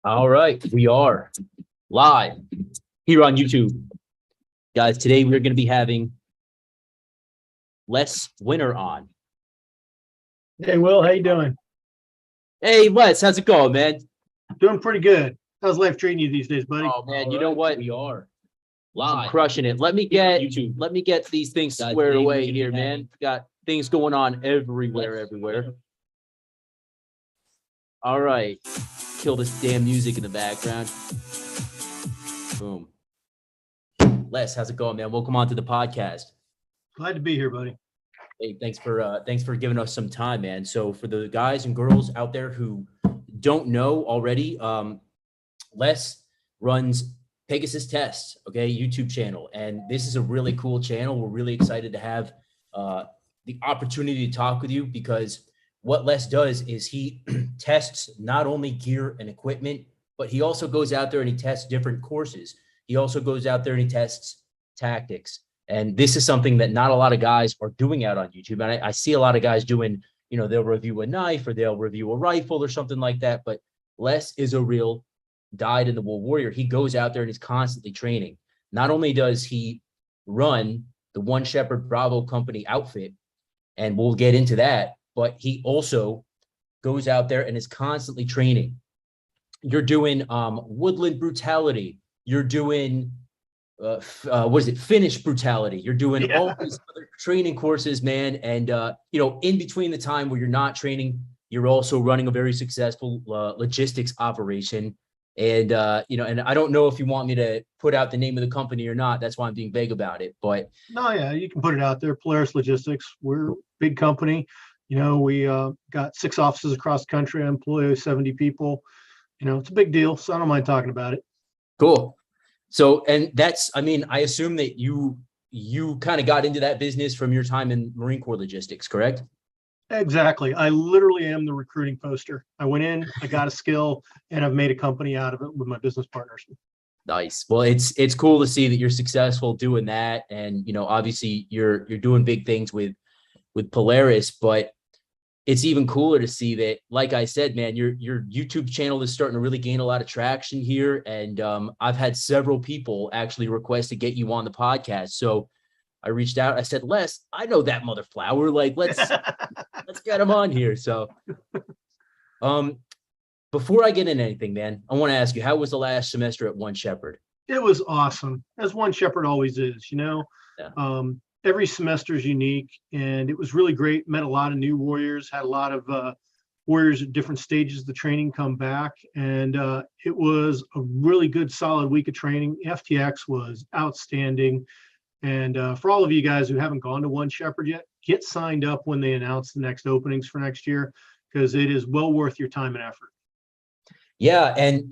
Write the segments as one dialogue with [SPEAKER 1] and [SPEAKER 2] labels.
[SPEAKER 1] All right, we are live here on YouTube. Guys, today we're going to be having Les Winter on.
[SPEAKER 2] Hey, Will, how you doing?
[SPEAKER 1] Hey, Les, how's it going, man?
[SPEAKER 2] Doing pretty good. How's life treating you these days, buddy?
[SPEAKER 1] Oh, man, you know what? We are live. I'm crushing it. Let me get these things squared away here, man. Got things going on everywhere. All right. Kill this damn music in the background. Boom. Les, how's it going, man? Welcome on to the podcast.
[SPEAKER 2] Glad to be here, buddy.
[SPEAKER 1] Hey, thanks for giving us some time, man. So for the guys and girls out there who don't know already, Les runs Pegasus Test, okay, YouTube channel. And this is a really cool channel. We're really excited to have the opportunity to talk with you, because what Les does is he tests not only gear and equipment, but he also goes out there and he tests different courses. He also goes out there and he tests tactics. And this is something that not a lot of guys are doing out on YouTube. And I see a lot of guys doing, you know, they'll review a knife or they'll review a rifle or something like that. But Les is a real dyed-in-the-wool warrior. He goes out there and he's constantly training. Not only does he run the One Shepherd Bravo Company outfit, and we'll get into that, but he also goes out there and is constantly training. You're doing woodland brutality. You're doing, Finnish brutality. You're doing all these other training courses, man. And, in between the time where you're not training, you're also running a very successful logistics operation. And, and I don't know if you want me to put out the name of the company or not. That's why I'm being vague about it. But
[SPEAKER 2] no, yeah, you can put it out there. Polaris Logistics. We're a big company. You know, we got 6 offices across the country. I employ 70 people. You know, it's a big deal. So I don't mind talking about it.
[SPEAKER 1] Cool. So, and that's, I assume that you kind of got into that business from your time in Marine Corps logistics, correct?
[SPEAKER 2] Exactly. I literally am the recruiting poster. I went in, I got a skill, and I've made a company out of it with my business partners.
[SPEAKER 1] Nice. Well, it's cool to see that you're successful doing that. And, obviously you're doing big things with Polaris, but it's even cooler to see that, like I said, man, your YouTube channel is starting to really gain a lot of traction here. And I've had several people actually request to get you on the podcast. So I reached out. I said, Les, I know that mother flower. Like, let's get him on here. So before I get into anything, man, I want to ask you, how was the last semester at One Shepherd?
[SPEAKER 2] It was awesome, as One Shepherd always is, you know. Yeah. Every semester is unique, and it was really great. Met a lot of new warriors, had a lot of warriors at different stages of the training come back, and it was a really good, solid week of training. FTX was outstanding, and for all of you guys who haven't gone to One Shepherd yet, get signed up when they announce the next openings for next year, because it is well worth your time and effort.
[SPEAKER 1] Yeah. And,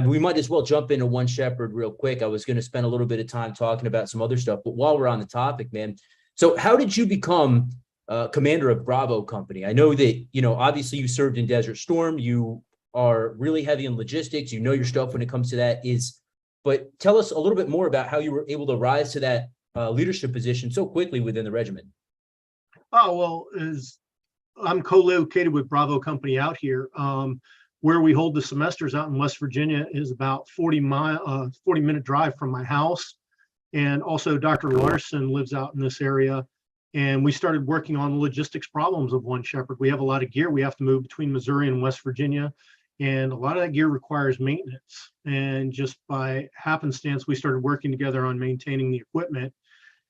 [SPEAKER 1] we might as well jump into One Shepherd real quick. I was going to spend a little bit of time talking about some other stuff, but while we're on the topic, man, so how did you become commander of Bravo Company? I know that, obviously you served in Desert Storm. You are really heavy in logistics. You know your stuff when it comes to that but tell us a little bit more about how you were able to rise to that leadership position so quickly within the regiment.
[SPEAKER 2] Oh, well, I'm co-located with Bravo Company out here. Where we hold the semesters out in West Virginia is about 40-minute drive from my house. And also Dr. Larson lives out in this area. And we started working on the logistics problems of One Shepherd. We have a lot of gear we have to move between Missouri and West Virginia. And a lot of that gear requires maintenance. And just by happenstance, we started working together on maintaining the equipment.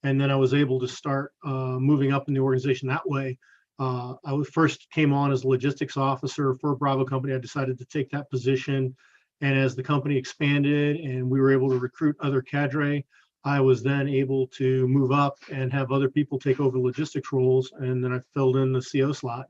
[SPEAKER 2] And then I was able to start moving up in the organization that way. I first came on as a logistics officer for Bravo Company. I decided to take that position. And as the company expanded and we were able to recruit other cadre, I was then able to move up and have other people take over logistics roles. And then I filled in the CO slot.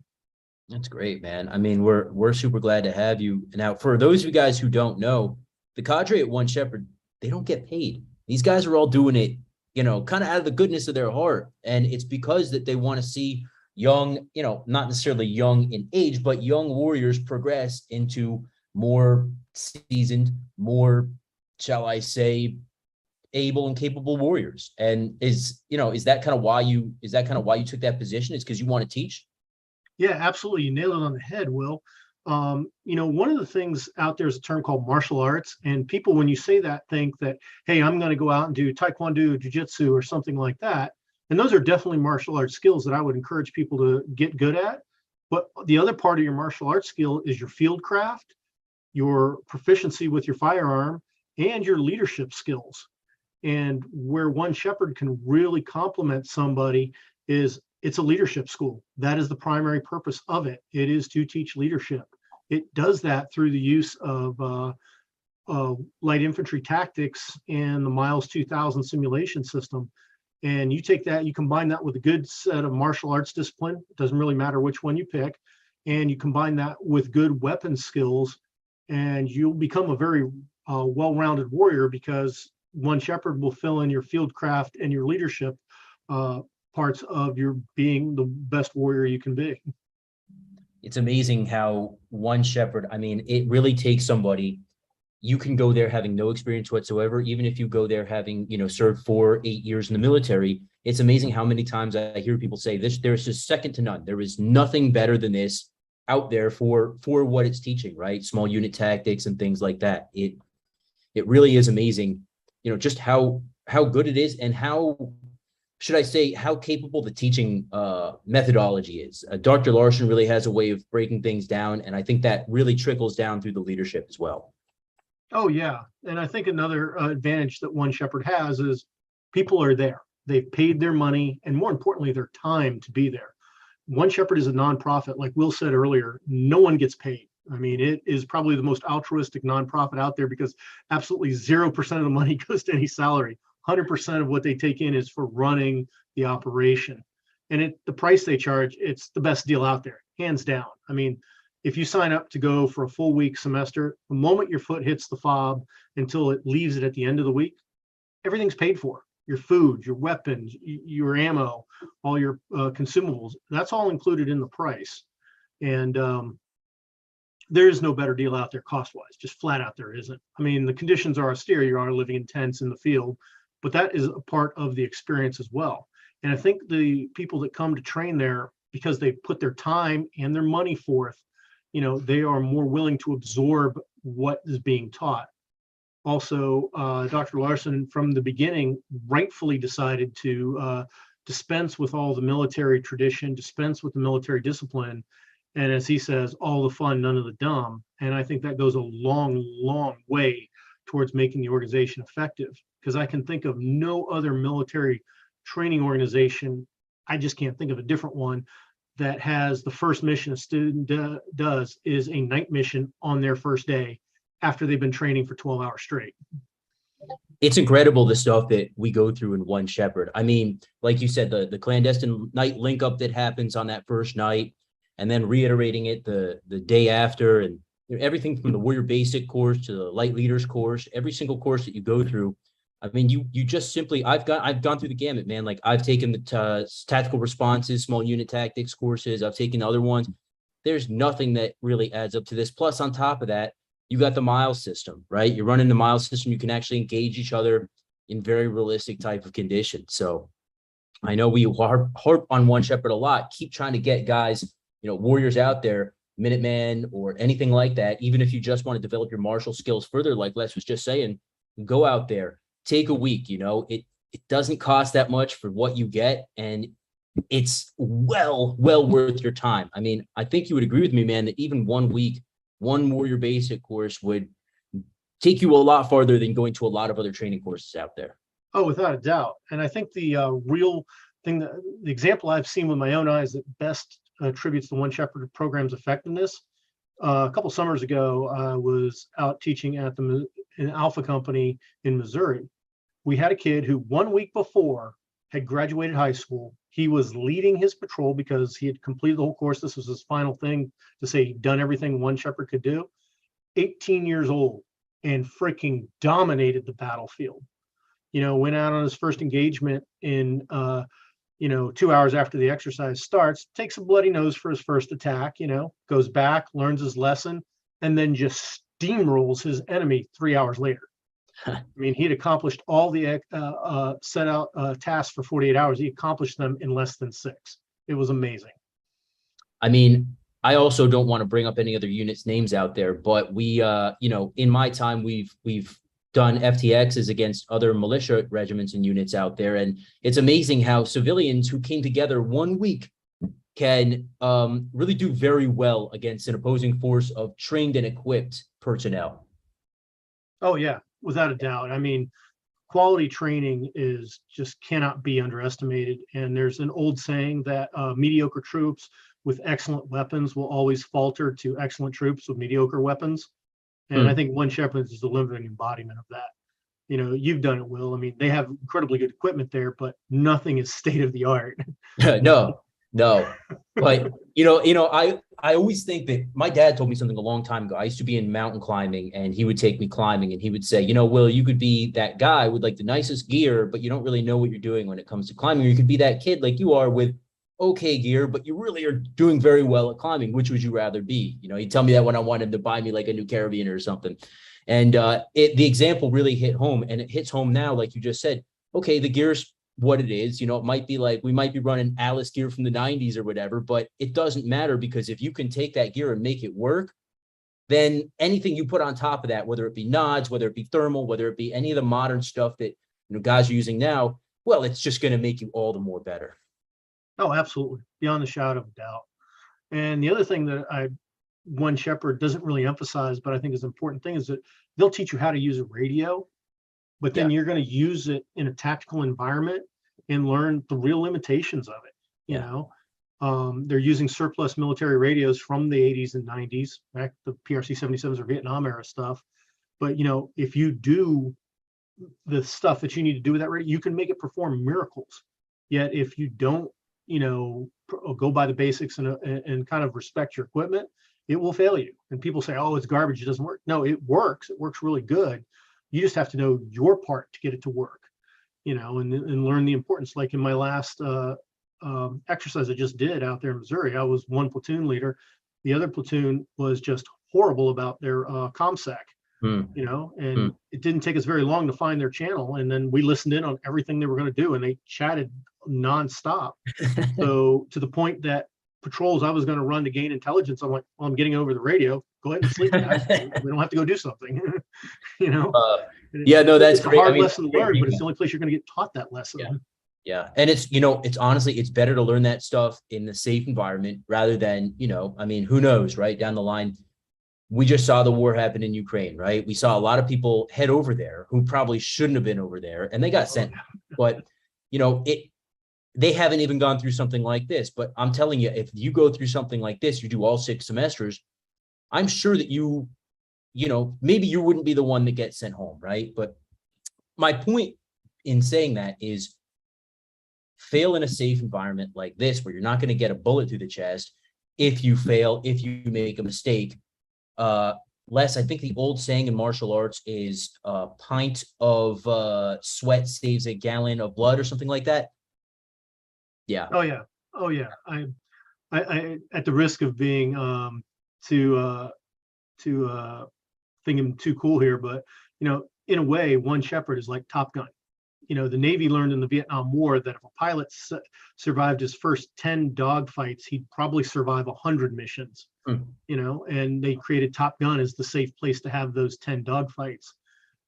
[SPEAKER 1] That's great, man. We're super glad to have you. Now, for those of you guys who don't know, the cadre at One Shepherd, they don't get paid. These guys are all doing it, kind of out of the goodness of their heart. And it's because that they want to see young, not necessarily young in age, but young warriors progress into more seasoned, more, shall I say, able and capable warriors. And is that kind of why you took that position? It's because you want to teach?
[SPEAKER 2] Yeah, absolutely. You nailed it on the head, Will. One of the things out there is a term called martial arts, and people, when you say that, think that, hey, I'm going to go out and do taekwondo, jujitsu, or something like that. And those are definitely martial arts skills that I would encourage people to get good at. But the other part of your martial arts skill is your field craft, your proficiency with your firearm, and your leadership skills. And where One Shepherd can really complement somebody is it's a leadership school. That is the primary purpose of it. It is to teach leadership. It does that through the use of light infantry tactics and the Miles 2000 simulation system. And you take that, you combine that with a good set of martial arts discipline. It doesn't really matter which one you pick. And you combine that with good weapon skills, and you'll become a very well-rounded warrior, because One Shepherd will fill in your field craft and your leadership parts of your being the best warrior you can be.
[SPEAKER 1] It's amazing how One Shepherd, I mean, it really takes somebody. You can go there having no experience whatsoever, even if you go there having, served 4, 8 years in the military. It's amazing how many times I hear people say this, there's just second to none. There is nothing better than this out there for what it's teaching, right? Small unit tactics and things like that. It really is amazing, just how good it is, and how, should I say, how capable the teaching methodology is. Dr. Larson really has a way of breaking things down, and I think that really trickles down through the leadership as well.
[SPEAKER 2] Oh, yeah. And I think another advantage that One Shepherd has is people are there. They've paid their money, and more importantly, their time to be there. One Shepherd is a nonprofit. Like Will said earlier, no one gets paid. I mean, it is probably the most altruistic nonprofit out there, because absolutely 0% of the money goes to any salary. 100% of what they take in is for running the operation. And the price they charge, it's the best deal out there, hands down. I mean, if you sign up to go for a full week semester, the moment your foot hits the fob until it leaves it at the end of the week, everything's paid for. Your food, your weapons, your ammo, all your consumables, that's all included in the price. And there is no better deal out there cost-wise, just flat out there isn't. I mean, the conditions are austere. You are living in tents in the field, but that is a part of the experience as well. And I think the people that come to train there, because they put their time and their money forth, they are more willing to absorb what is being taught. Also, Dr. Larson, from the beginning, rightfully decided to dispense with all the military tradition, dispense with the military discipline, and as he says, all the fun, none of the dumb. And I think that goes a long, long way towards making the organization effective, because I can think of no other military training organization, I just can't think of a different one, that has the first mission a student does is a night mission on their first day after they've been training for 12 hours straight.
[SPEAKER 1] It's incredible, the stuff that we go through in One Shepherd. I mean, like you said, the clandestine night link up that happens on that first night, and then reiterating it the day after, and everything from the Warrior Basic course to the Light Leaders course, every single course that you go through. I mean, you just simply, I've gone through the gamut, man. Like, I've taken the tactical responses, small unit tactics courses. I've taken other ones. There's nothing that really adds up to this. Plus, on top of that, you got the Miles system, right? You're running the Miles system. You can actually engage each other in very realistic type of conditions. So I know we harp on One Shepherd a lot, keep trying to get guys, warriors out there, Minutemen or anything like that. Even if you just want to develop your martial skills further, like Les was just saying, go out there, take a week. It doesn't cost that much for what you get, and it's well worth your time. I mean, I think you would agree with me, man, that even 1 week, one Warrior Basic course would take you a lot farther than going to a lot of other training courses out there.
[SPEAKER 2] Oh, without a doubt. And I think the real thing, the example I've seen with my own eyes that best attributes the One Shepherd program's effectiveness. A couple summers ago, I was out teaching at an Alpha company in Missouri. We had a kid who 1 week before had graduated high school. He was leading his patrol because he had completed the whole course. This was his final thing to say he'd done everything One Shepherd could do. 18 years old, and freaking dominated the battlefield. Went out on his first engagement in 2 hours after the exercise starts, takes a bloody nose for his first attack, goes back, learns his lesson, and then just steamrolls his enemy 3 hours later. I mean, he'd accomplished all the set out tasks for 48 hours. He accomplished them in less than 6. It was amazing.
[SPEAKER 1] I mean, I also don't want to bring up any other units names out there, but we, in my time, we've done FTXs against other militia regiments and units out there. And it's amazing how civilians who came together 1 week can really do very well against an opposing force of trained and equipped personnel.
[SPEAKER 2] Oh yeah, without a doubt. I mean, quality training is just cannot be underestimated. And there's an old saying that mediocre troops with excellent weapons will always falter to excellent troops with mediocre weapons. And I think One Shepherd is the living embodiment of that. You know, you've done it, Will. I mean, they have incredibly good equipment there, but nothing is state of the art.
[SPEAKER 1] No. But I always think that my dad told me something a long time ago. I used to be in mountain climbing, and he would take me climbing, and he would say, Will, you could be that guy with like the nicest gear, but you don't really know what you're doing when it comes to climbing. Or you could be that kid like you are with okay gear, but you really are doing very well at climbing. Which would you rather be? He'd tell me that when I wanted to buy me like a new Caribbean or something. And the example really hit home, and it hits home now, like you just said. Okay, the gear's what it is. It might be like we might be running Alice gear from the 90s or whatever, but it doesn't matter, because if you can take that gear and make it work, then anything you put on top of that, whether it be nods, whether it be thermal, whether it be any of the modern stuff that guys are using now, well, it's just going to make you all the more better.
[SPEAKER 2] Oh, absolutely. Beyond the shadow of a doubt. And the other thing that One Shepherd doesn't really emphasize, but I think is an important thing, is that they'll teach you how to use a radio, but then you're going to use it in a tactical environment and learn the real limitations of it. They're using surplus military radios from the 80s and 90s, back the PRC 77s or Vietnam era stuff. But if you do the stuff that you need to do with that radio, you can make it perform miracles. Yet if you don't go by the basics and kind of respect your equipment, it will fail you. And people say, oh, it's garbage, it doesn't work. No, it works really good. You just have to know your part to get it to work, and learn the importance. Like in my last exercise I just did out there in Missouri, I was one platoon leader. The other platoon was just horrible about their ComSec, and it didn't take us very long to find their channel. And then we listened in on everything they were going to do, and they chatted nonstop. So to the point that patrols I was going to run to gain intelligence, I'm like, well, I'm getting over the radio. Go ahead and sleep, guys. We don't have to go do something.
[SPEAKER 1] That's
[SPEAKER 2] it's a
[SPEAKER 1] great.
[SPEAKER 2] hard lesson to learn, but it's the only place you're going to get taught that lesson.
[SPEAKER 1] Yeah. And it's honestly, it's better to learn that stuff in the safe environment rather than, who knows, right? Down the line, we just saw the war happen in Ukraine, right? We saw a lot of people head over there who probably shouldn't have been over there, and they got sent. But, they haven't even gone through something like this. But I'm telling you, if you go through something like this, you do all 6 semesters, I'm sure that maybe you wouldn't be the one that gets sent home, right? But my point in saying that is, fail in a safe environment like this, where you're not going to get a bullet through the chest. If you fail, if you make a mistake, Les, I think the old saying in martial arts is a pint of sweat saves a gallon of blood, or something like that. Yeah.
[SPEAKER 2] Oh yeah. I at the risk of being too thinking too cool here, but in a way, One Shepherd is like Top Gun. The Navy learned in the Vietnam War that if a pilot survived his first 10 dogfights, he'd probably survive 100 missions. And they created Top Gun as the safe place to have those 10 dogfights.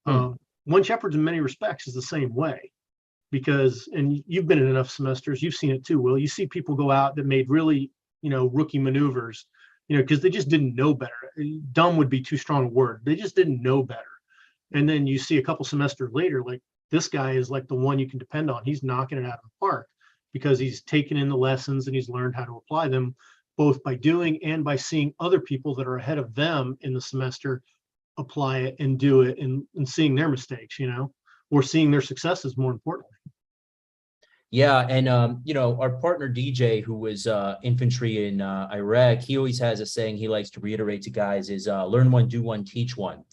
[SPEAKER 2] One Shepherd, in many respects, is the same way, because, and you've been in enough semesters, you've seen it too, Will. You see people go out that made really, rookie maneuvers, because they just didn't know better. Dumb would be too strong a word. They just didn't know better. And then you see a couple semesters later, like, this guy is like the one you can depend on. He's knocking it out of the park because he's taken in the lessons and he's learned how to apply them, both by doing and by seeing other people that are ahead of them in the semester apply it and do it, and seeing their mistakes, or seeing their successes, more importantly.
[SPEAKER 1] Yeah. And, our partner DJ, who was infantry in Iraq, he always has a saying he likes to reiterate to guys is learn one, do one, teach one.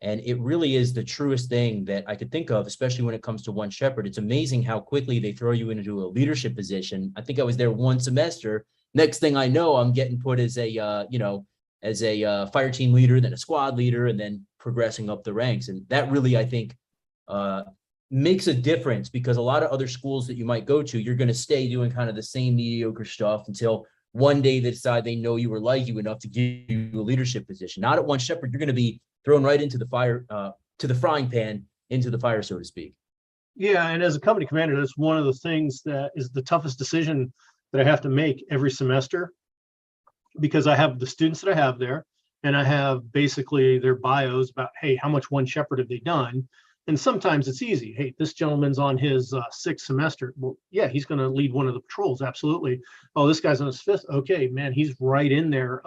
[SPEAKER 1] And it really is the truest thing that I could think of, especially when it comes to One Shepherd. It's amazing how quickly they throw you into a leadership position. I think I was there one semester. Next thing I know, I'm getting put as a, fire team leader, then a squad leader, and then progressing up the ranks. And that really, I think, makes a difference, because a lot of other schools that you might go to, you're going to stay doing kind of the same mediocre stuff until one day they decide they know you or like you enough to give you a leadership position. Not at one shepherd, you're going to be thrown right into the fire, to the frying pan, into the fire, so to speak.
[SPEAKER 2] Yeah, and as a company commander, that's one of the things that is the toughest decision that I have to make every semester, because I have the students that I have there, and I have basically their bios about, hey, how much one shepherd have they done? And sometimes it's easy. Hey, this gentleman's on his sixth semester. Well, yeah, he's going to lead one of the patrols. Absolutely. Oh, this guy's on his fifth. Okay, man, he's right in there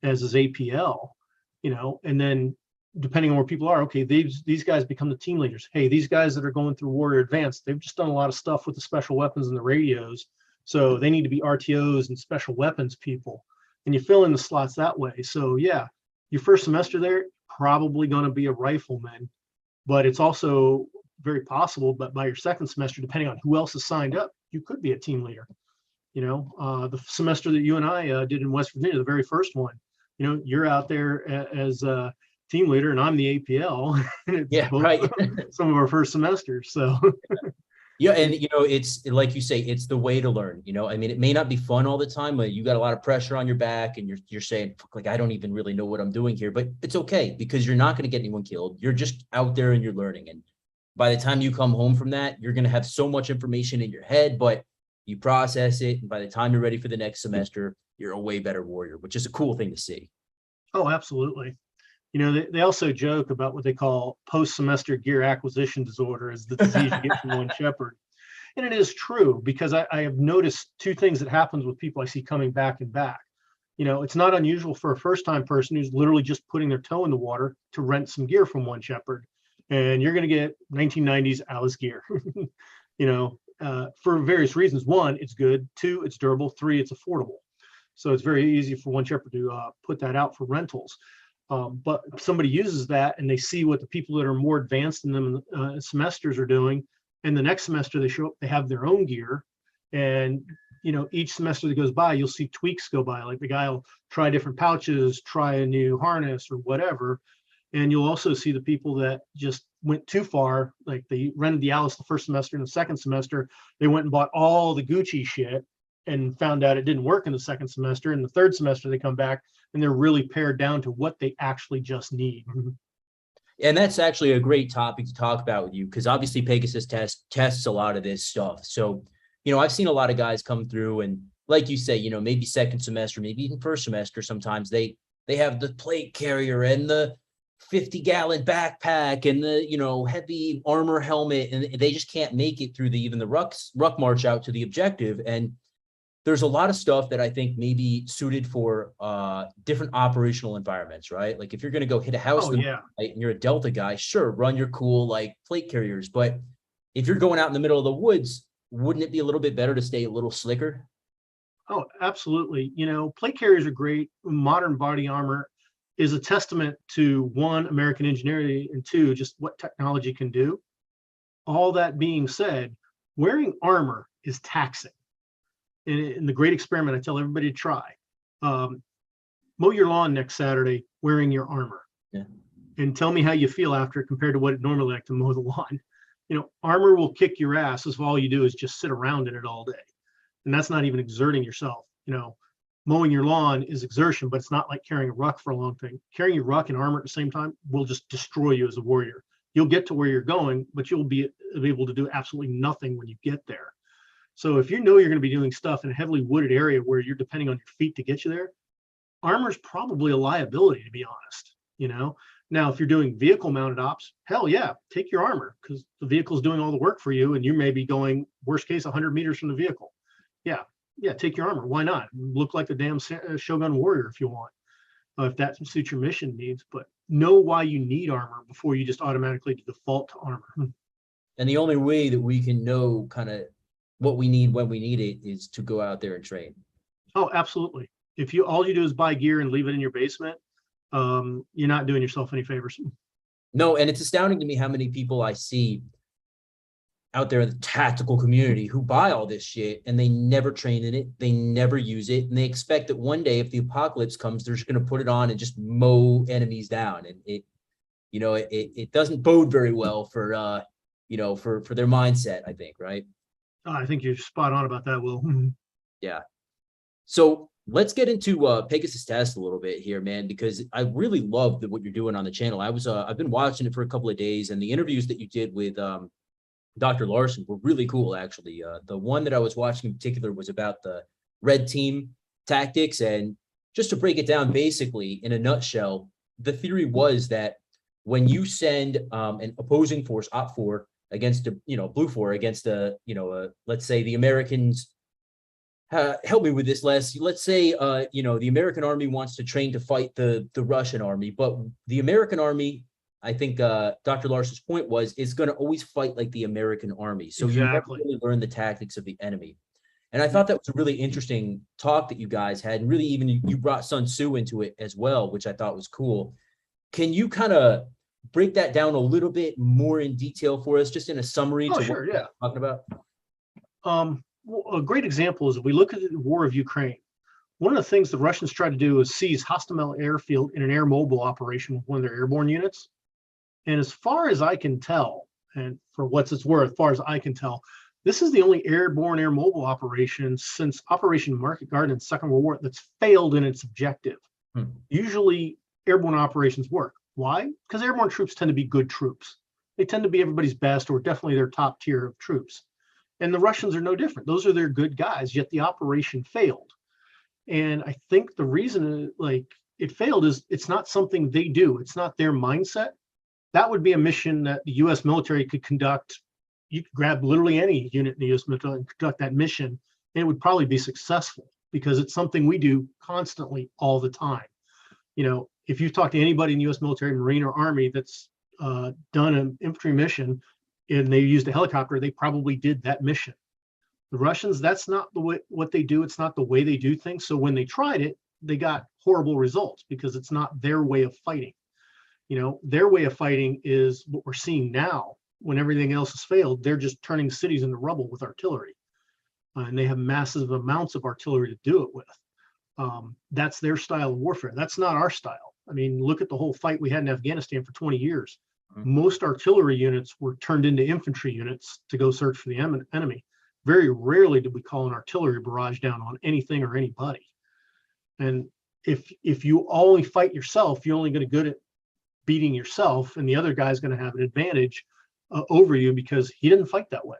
[SPEAKER 2] as his APL, and then depending on where people are, okay, these guys become the team leaders. Hey, these guys that are going through Warrior Advanced, they've just done a lot of stuff with the special weapons and the radios. So they need to be RTOs and special weapons people. And you fill in the slots that way. So yeah, your first semester there, probably going to be a rifleman, but it's also very possible, but by your second semester, depending on who else is signed up, you could be a team leader. The semester that you and I did in West Virginia, the very first one, you're out there as a team leader and I'm the APL. And it's
[SPEAKER 1] Yeah, right.
[SPEAKER 2] some of our first semesters. So
[SPEAKER 1] yeah, and it's like you say, it's the way to learn. I mean, it may not be fun all the time, but you got a lot of pressure on your back, and you're saying, like, I don't even really know what I'm doing here, but it's okay because you're not going to get anyone killed. You're just out there and you're learning. And by the time you come home from that, you're going to have so much information in your head, but you process it, and by the time you're ready for the next semester, you're a way better warrior, which is a cool thing to see.
[SPEAKER 2] Oh, absolutely. They also joke about what they call post-semester gear acquisition disorder as the disease you get from one shepherd. And it is true, because I have noticed two things that happens with people I see coming back and back. It's not unusual for a first-time person who's literally just putting their toe in the water to rent some gear from one shepherd. And you're going to get 1990s Alice gear, for various reasons. One, it's good. Two, it's durable. Three, it's affordable. So it's very easy for one shepherd to put that out for rentals. But somebody uses that and they see what the people that are more advanced in them semesters are doing. And the next semester they show up, they have their own gear. And, each semester that goes by, you'll see tweaks go by. Like the guy will try different pouches, try a new harness or whatever. And you'll also see the people that just went too far. Like they rented the Alice the first semester, and the second semester, they went and bought all the Gucci shit and found out it didn't work in the second semester. In the third semester, they come back and they're really pared down to what they actually just need.
[SPEAKER 1] And that's actually a great topic to talk about with you, because obviously Pegasus tests a lot of this stuff. So, I've seen a lot of guys come through, and like you say, maybe second semester, maybe even first semester, sometimes they have the plate carrier and the 50-gallon backpack and the, heavy armor helmet, and they just can't make it through even the ruck march out to the objective. And there's a lot of stuff that I think may be suited for different operational environments, right? Like if you're going to go hit a house and you're a Delta guy, sure, run your cool like plate carriers. But if you're going out in the middle of the woods, wouldn't it be a little bit better to stay a little slicker?
[SPEAKER 2] Oh, absolutely. Plate carriers are great. Modern body armor is a testament to, one, American ingenuity, and two, just what technology can do. All that being said, wearing armor is taxing. In the great experiment, I tell everybody to try. Mow your lawn next Saturday wearing your armor.
[SPEAKER 1] Yeah.
[SPEAKER 2] And tell me how you feel after it compared to what it normally like to mow the lawn. Armor will kick your ass if all you do is just sit around in it all day. And that's not even exerting yourself. Mowing your lawn is exertion, but it's not like carrying a ruck for a long time. Carrying your ruck and armor at the same time will just destroy you as a warrior. You'll get to where you're going, but you'll be able to do absolutely nothing when you get there. So if you're going to be doing stuff in a heavily wooded area where you're depending on your feet to get you there, armor is probably a liability, to be honest. Now, if you're doing vehicle mounted ops, hell yeah, take your armor, because the vehicle's doing all the work for you, and you may be going, worst case, 100 meters from the vehicle. Yeah, take your armor. Why not? Look like the damn Shogun warrior if you want, if that suits your mission needs. But know why you need armor before you just automatically default to armor.
[SPEAKER 1] And the only way that we can know kind of what we need when we need it is to go out there and train.
[SPEAKER 2] Oh, absolutely. If all you do is buy gear and leave it in your basement, you're not doing yourself any favors.
[SPEAKER 1] No, and it's astounding to me how many people I see out there in the tactical community who buy all this shit and they never train in it, they never use it, and they expect that one day if the apocalypse comes, they're just going to put it on and just mow enemies down. And it doesn't bode very well for for their mindset, I think, right?
[SPEAKER 2] I think you're spot on about that, Will.
[SPEAKER 1] Yeah. So let's get into Pegasus test a little bit here, man, because I really love what you're doing on the channel. I've been watching it for a couple of days, and the interviews that you did with Dr. Larson were really cool, actually. The one that I was watching in particular was about the red team tactics. And just to break it down, basically, in a nutshell, the theory was that when you send an opposing force, Op 4, against a, Blue 4 against let's say the Americans, help me with this, Les. Let's say, the American army wants to train to fight the Russian army, but the American army, I think Dr. Larson's point was, is going to always fight like the American army. So you never
[SPEAKER 2] Exactly.
[SPEAKER 1] really learn the tactics of the enemy. And I thought that was a really interesting talk that you guys had. And really, even you brought Sun Tzu into it as well, which I thought was cool. Can you kind of break that down a little bit more in detail for us, just in a summary
[SPEAKER 2] Oh,
[SPEAKER 1] to
[SPEAKER 2] sure,
[SPEAKER 1] what
[SPEAKER 2] yeah.
[SPEAKER 1] we're talking about?
[SPEAKER 2] Well, a great example is if we look at the war of Ukraine. One of the things the Russians tried to do is seize Hostomel airfield in an air mobile operation with one of their airborne units. And as far as I can tell, and for what's it's worth, as far as I can tell, this is the only airborne air mobile operation since Operation Market Garden in the Second World War that's failed in its objective. Usually airborne operations work. Why? Because airborne troops tend to be good troops. They tend to be everybody's best, or definitely their top tier of troops. And the Russians are no different. Those are their good guys, yet the operation failed. And I think the reason it failed is it's not something they do. It's not their mindset. That would be a mission that the U.S. military could conduct. You could grab literally any unit in the U.S. military and conduct that mission, and it would probably be successful because it's something we do constantly all the time. If you talk to anybody in the U.S. military, Marine, or Army that's done an infantry mission and they used a helicopter, they probably did that mission. The Russians, that's not the way what they do. It's not the way they do things. So when they tried it, they got horrible results because it's not their way of fighting. Their way of fighting is what we're seeing now. When everything else has failed, they're just turning cities into rubble with artillery. And they have massive amounts of artillery to do it with. That's their style of warfare. That's not our style. I mean, look at the whole fight we had in Afghanistan for 20 years. Most artillery units were turned into infantry units to go search for the enemy. Very rarely did we call an artillery barrage down on anything or anybody. And if you only fight yourself, you're only going to be good at beating yourself, and the other guy's going to have an advantage over you because he didn't fight that way.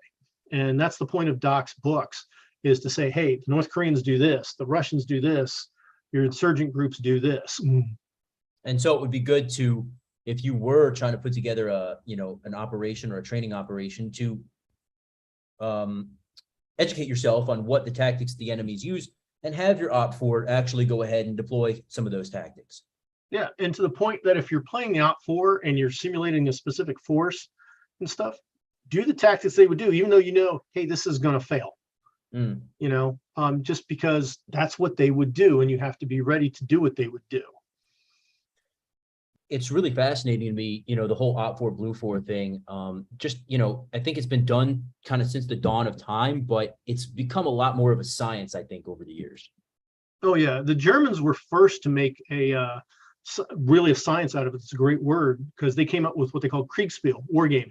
[SPEAKER 2] And that's the point of Doc's books, is to say, hey, the North Koreans do this, the Russians do this, your insurgent groups do this.
[SPEAKER 1] And so it would be good to, if you were trying to put together an operation or a training operation, to educate yourself on what the tactics the enemies use and have your Op 4 actually go ahead and deploy some of those tactics.
[SPEAKER 2] Yeah, and to the point that if you're playing the Op 4 and you're simulating a specific force and stuff, do the tactics they would do, even though hey, this is going to fail. Just because that's what they would do, and you have to be ready to do what they would do.
[SPEAKER 1] It's really fascinating to me, the whole Op 4 Blue 4 thing. I think it's been done kind of since the dawn of time, but it's become a lot more of a science, I think, over the years. Oh
[SPEAKER 2] yeah, the Germans were first to make really a science out of it. It's a great word, because they came up with what they called Kriegsspiel, wargaming.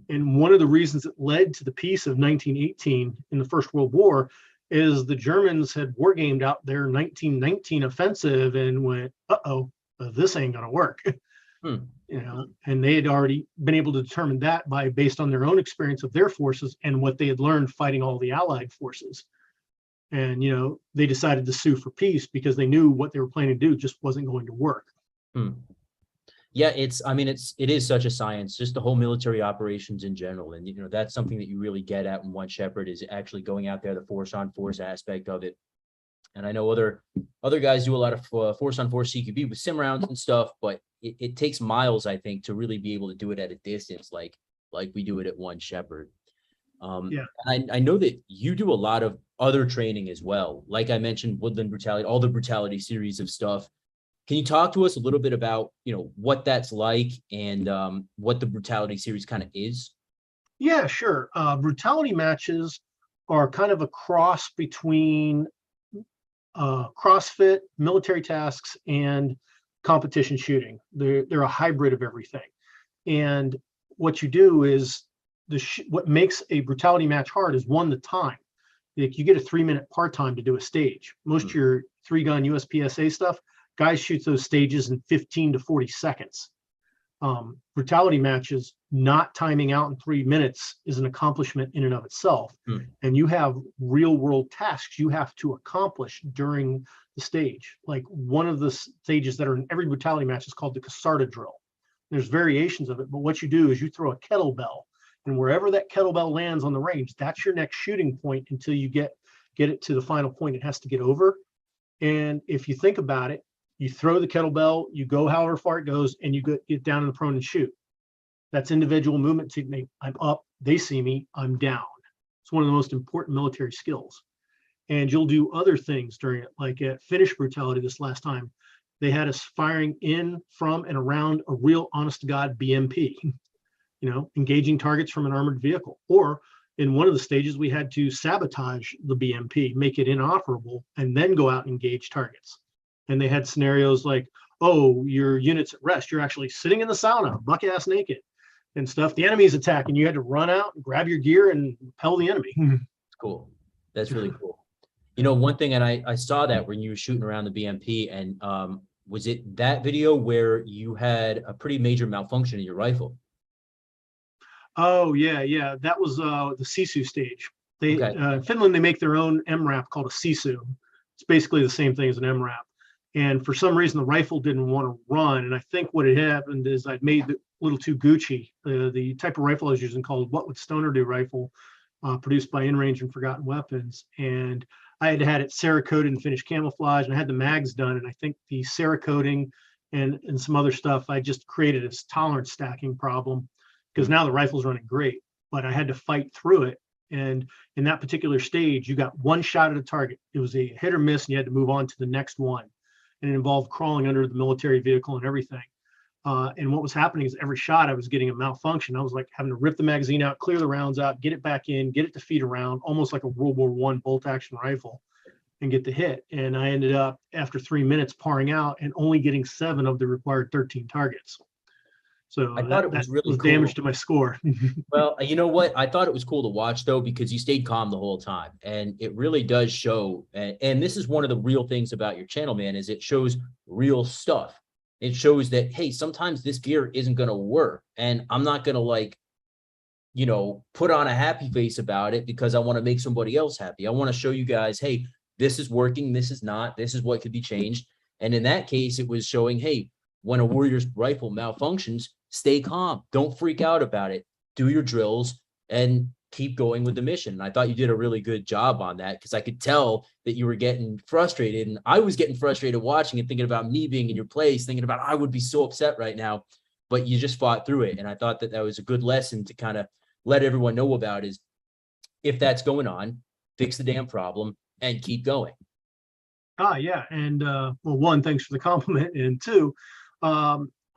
[SPEAKER 2] And one of the reasons it led to the peace of 1918 in the First World War is the Germans had wargamed out their 1919 offensive and went, this ain't gonna work. And they had already been able to determine that based on their own experience of their forces and what they had learned fighting all the Allied forces. And they decided to sue for peace because they knew what they were planning to do just wasn't going to work.
[SPEAKER 1] Yeah, it is such a science, just the whole military operations in general. And, that's something that you really get at in One Shepherd, is actually going out there, the force on force aspect of it. And I know other guys do a lot of force on force CQB with sim rounds and stuff, but it takes miles, I think, to really be able to do it at a distance like we do it at One Shepherd. Yeah. I know that you do a lot of other training as well. Like I mentioned, Woodland Brutality, all the Brutality series of stuff. Can you talk to us a little bit about, what that's like and what the Brutality series kind of is?
[SPEAKER 2] Yeah, sure. Brutality matches are kind of a cross between CrossFit, military tasks, and competition shooting. They're a hybrid of everything. And what you do is what makes a Brutality match hard is, one, the time. Like you get a 3-minute part time to do a stage. Most of your 3-gun USPSA stuff, guys shoot those stages in 15 to 40 seconds. Brutality matches, not timing out in 3 minutes is an accomplishment in and of itself. And you have real world tasks you have to accomplish during the stage. Like one of the stages that are in every brutality match is called the Casarda drill. There's variations of it, but what you do is you throw a kettlebell, and wherever that kettlebell lands on the range, that's your next shooting point until you get it to the final point it has to get over. And if you think about it, you throw the kettlebell, you go however far it goes, and you get down in the prone and shoot. That's individual movement technique. I'm up, they see me, I'm down. It's one of the most important military skills. And you'll do other things during it, like at Finish Brutality this last time, they had us firing in, from, and around a real honest to God BMP, engaging targets from an armored vehicle. Or in one of the stages, we had to sabotage the BMP, make it inoperable, and then go out and engage targets. And they had scenarios like, oh, your unit's at rest. You're actually sitting in the sauna, buck ass naked and stuff. The enemy's attacking. You had to run out and grab your gear and repel the enemy.
[SPEAKER 1] Cool. That's really cool. One thing, and I saw that when you were shooting around the BMP, and was it that video where you had a pretty major malfunction in your rifle?
[SPEAKER 2] Oh, yeah. That was the Sisu stage. In Finland, they make their own MRAP called a Sisu. It's basically the same thing as an MRAP. And for some reason, the rifle didn't want to run. And I think what had happened is I'd made it a little too Gucci. The type of rifle I was using called What Would Stoner Do rifle, produced by In Range and Forgotten Weapons. And I had it Cerakoted and finished camouflage, and I had the mags done. And I think the Cerakoting and some other stuff, I just created this tolerance stacking problem, because now the rifle's running great, but I had to fight through it. And in that particular stage, you got one shot at a target. It was a hit or miss, and you had to move on to the next one. And it involved crawling under the military vehicle and everything. And what was happening is every shot I was getting a malfunction. I was like having to rip the magazine out, clear the rounds out, get it back in, get it to feed around, almost like a World War I bolt action rifle, and get the hit. And I ended up, after 3 minutes, parring out and only getting 7 of the required 13 targets. So
[SPEAKER 1] I thought it was really cool.
[SPEAKER 2] Damage to my score.
[SPEAKER 1] Well, you know what? I thought it was cool to watch, though, because you stayed calm the whole time. And it really does show. And this is one of the real things about your channel, man, is it shows real stuff. It shows that, hey, sometimes this gear isn't going to work. And I'm not going to, put on a happy face about it because I want to make somebody else happy. I want to show you guys, hey, this is working. This is not. This is what could be changed. And in that case, it was showing, hey, when a warrior's rifle malfunctions, stay calm. Don't freak out about it. Do your drills and keep going with the mission. And I thought you did a really good job on that, because I could tell that you were getting frustrated, and I was getting frustrated watching and thinking about me being in your place, thinking about I would be so upset right now, but you just fought through it. And I thought that was a good lesson to kind of let everyone know about, is if that's going on, fix the damn problem and keep going.
[SPEAKER 2] Yeah. And well, one, thanks for the compliment. And two,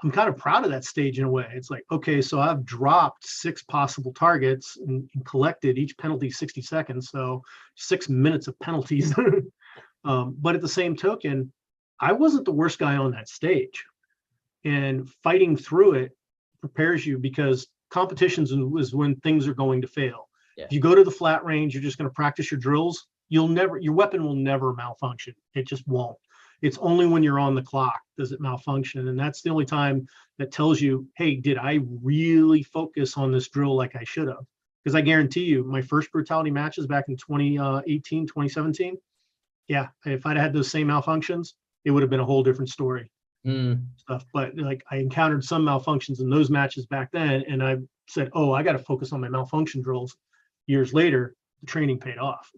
[SPEAKER 2] I'm kind of proud of that stage in a way. It's like, okay, so I've dropped 6 possible targets and collected each penalty 60 seconds. So 6 minutes of penalties. But at the same token, I wasn't the worst guy on that stage. And fighting through it prepares you, because competitions is when things are going to fail. Yeah. If you go to the flat range, you're just going to practice your drills. Your weapon will never malfunction. It just won't. It's only when you're on the clock does it malfunction. And that's the only time that tells you, hey, did I really focus on this drill like I should have? Because I guarantee you, my first brutality matches back in 2018, 2017, yeah, if I'd had those same malfunctions, it would have been a whole different story. Stuff. But like, I encountered some malfunctions in those matches back then, and I said, oh, I got to focus on my malfunction drills. Years later, the training paid off.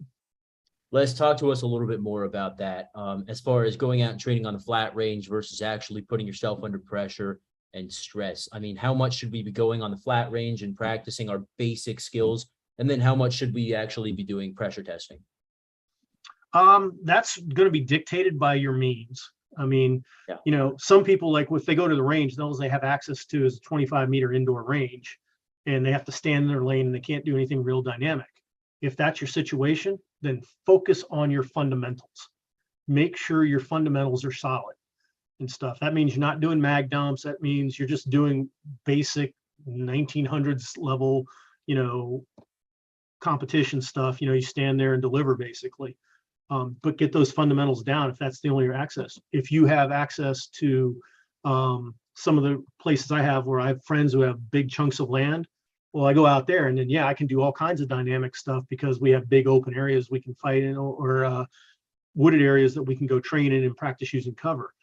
[SPEAKER 1] Let's talk to us a little bit more about that, as far as going out and training on the flat range versus actually putting yourself under pressure and stress. I mean, how much should we be going on the flat range and practicing our basic skills? And then how much should we actually be doing pressure testing?
[SPEAKER 2] That's going to be dictated by your means. I mean, yeah. Some people, like if they go to the range, those they have access to is a 25-meter indoor range, and they have to stand in their lane and they can't do anything real dynamic. If that's your situation, then focus on your fundamentals. Make sure your fundamentals are solid and stuff. That means you're not doing mag dumps. That means you're just doing basic 1900s level, competition stuff, you stand there and deliver basically. But get those fundamentals down if that's the only your access. If you have access to some of the places I have where I have friends who have big chunks of land, well, I go out there and then, I can do all kinds of dynamic stuff because we have big open areas we can fight in, or wooded areas that we can go train in and practice using cover.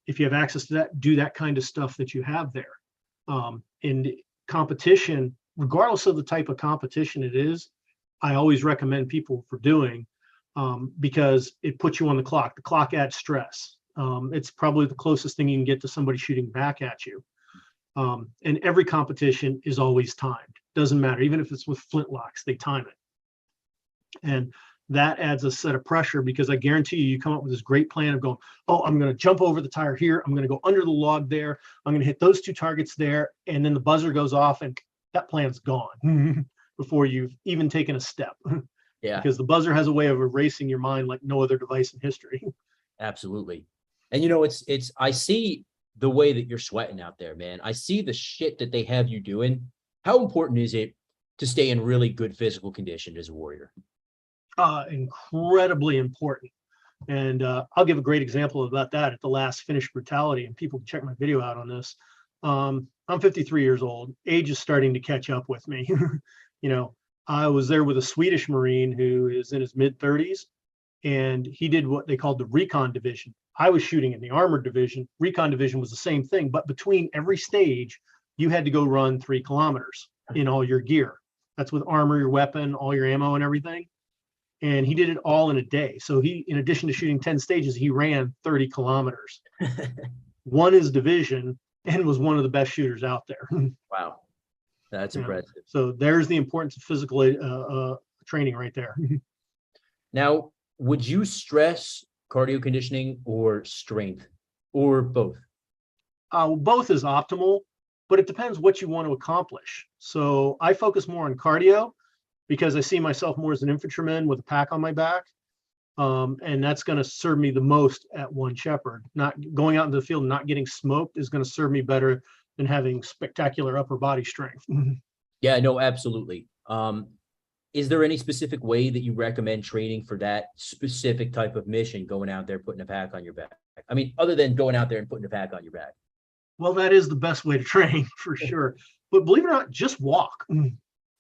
[SPEAKER 2] If you have access to that, do that kind of stuff that you have there. And competition, regardless of the type of competition it is, I always recommend people for doing, because it puts you on the clock. The clock adds stress. It's probably the closest thing you can get to somebody shooting back at you. And every competition is always timed. Doesn't matter. Even if it's with flintlocks, they time it. And that adds a set of pressure, because I guarantee you come up with this great plan of going, oh, I'm going to jump over the tire here. I'm going to go under the log there. I'm going to hit those 2 targets there. And then the buzzer goes off and that plan's gone before you've even taken a step.
[SPEAKER 1] Yeah.
[SPEAKER 2] Because the buzzer has a way of erasing your mind like no other device in history.
[SPEAKER 1] Absolutely. And I see the way that you're sweating out there, man. I see the shit that they have you doing. How important is it to stay in really good physical condition as a warrior?
[SPEAKER 2] Incredibly important. And I'll give a great example about that at the last Finnish Brutality, and people can check my video out on this. I'm 53 years old. Age is starting to catch up with me. I was there with a Swedish Marine who is in his mid-30s, and he did what they called the recon division. I was shooting in the armored division. Recon division was the same thing, but between every stage, you had to go run 3 kilometers in all your gear. That's with armor, your weapon, all your ammo and everything. And he did it all in a day. So he, in addition to shooting 10 stages, he ran 30 kilometers, won his division, and was one of the best shooters out there.
[SPEAKER 1] Wow. That's impressive.
[SPEAKER 2] So there's the importance of physical training right there.
[SPEAKER 1] Now, would you stress cardio conditioning or strength, or both?
[SPEAKER 2] Both is optimal, but it depends what you want to accomplish. So I focus more on cardio because I see myself more as an infantryman with a pack on my back. And that's going to serve me the most at One Shepherd. Not going out into the field and not getting smoked is going to serve me better than having spectacular upper body strength.
[SPEAKER 1] Yeah, no, absolutely. Is there any specific way that you recommend training for that specific type of mission, going out there, putting a pack on your back? I mean, other than going out there and putting a pack on your back.
[SPEAKER 2] Well, that is the best way to train for sure. But believe it or not, just walk.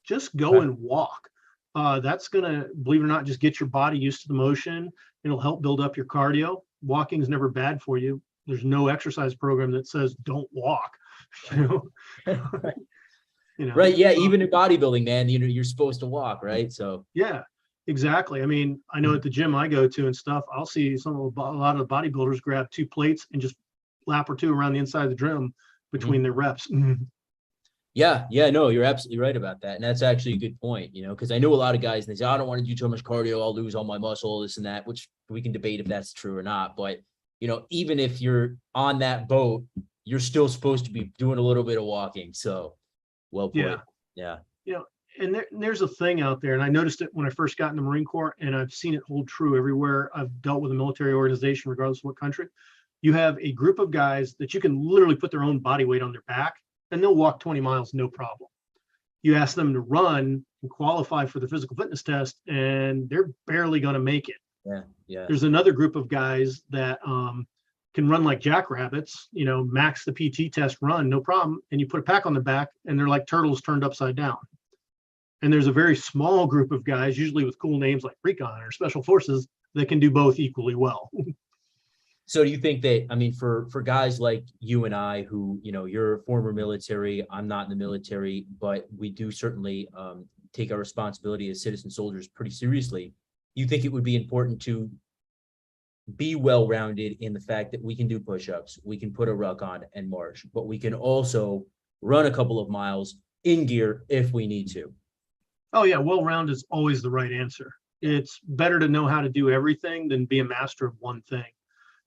[SPEAKER 2] Just go and walk. That's going to, believe it or not, just get your body used to the motion. It'll help build up your cardio. Walking is never bad for you. There's no exercise program that says don't walk.
[SPEAKER 1] Right. Yeah. Even in bodybuilding, man, you're supposed to walk, right? So
[SPEAKER 2] yeah, exactly. I mean, I know at the gym I go to and stuff, I'll see a lot of the bodybuilders grab 2 plates and just lap or 2 around the inside of the drum between their reps.
[SPEAKER 1] Yeah, no, you're absolutely right about that. And that's actually a good point, because I know a lot of guys, and they say, I don't want to do too much cardio, I'll lose all my muscle, this and that, which we can debate if that's true or not. But, even if you're on that boat, you're still supposed to be doing a little bit of walking. So well put. Yeah.
[SPEAKER 2] And there's a thing out there, and I noticed it when I first got in the Marine Corps, and I've seen it hold true everywhere I've dealt with a military organization, regardless of what country. You have a group of guys that you can literally put their own body weight on their back, and they'll walk 20 miles, no problem. You ask them to run and qualify for the physical fitness test, and they're barely going to make it.
[SPEAKER 1] Yeah.
[SPEAKER 2] There's another group of guys that can run like jackrabbits, max the PT test run, no problem. And you put a pack on their back, and they're like turtles turned upside down. And there's a very small group of guys, usually with cool names like Recon or Special Forces, that can do both equally well.
[SPEAKER 1] So do you think that, I mean, for guys like you and I, who, you're a former military, I'm not in the military, but we do certainly take our responsibility as citizen soldiers pretty seriously. You think it would be important to be well-rounded in the fact that we can do push-ups, we can put a ruck on and march, but we can also run a couple of miles in gear if we need to?
[SPEAKER 2] Oh yeah, well-rounded is always the right answer. It's better to know how to do everything than be a master of one thing.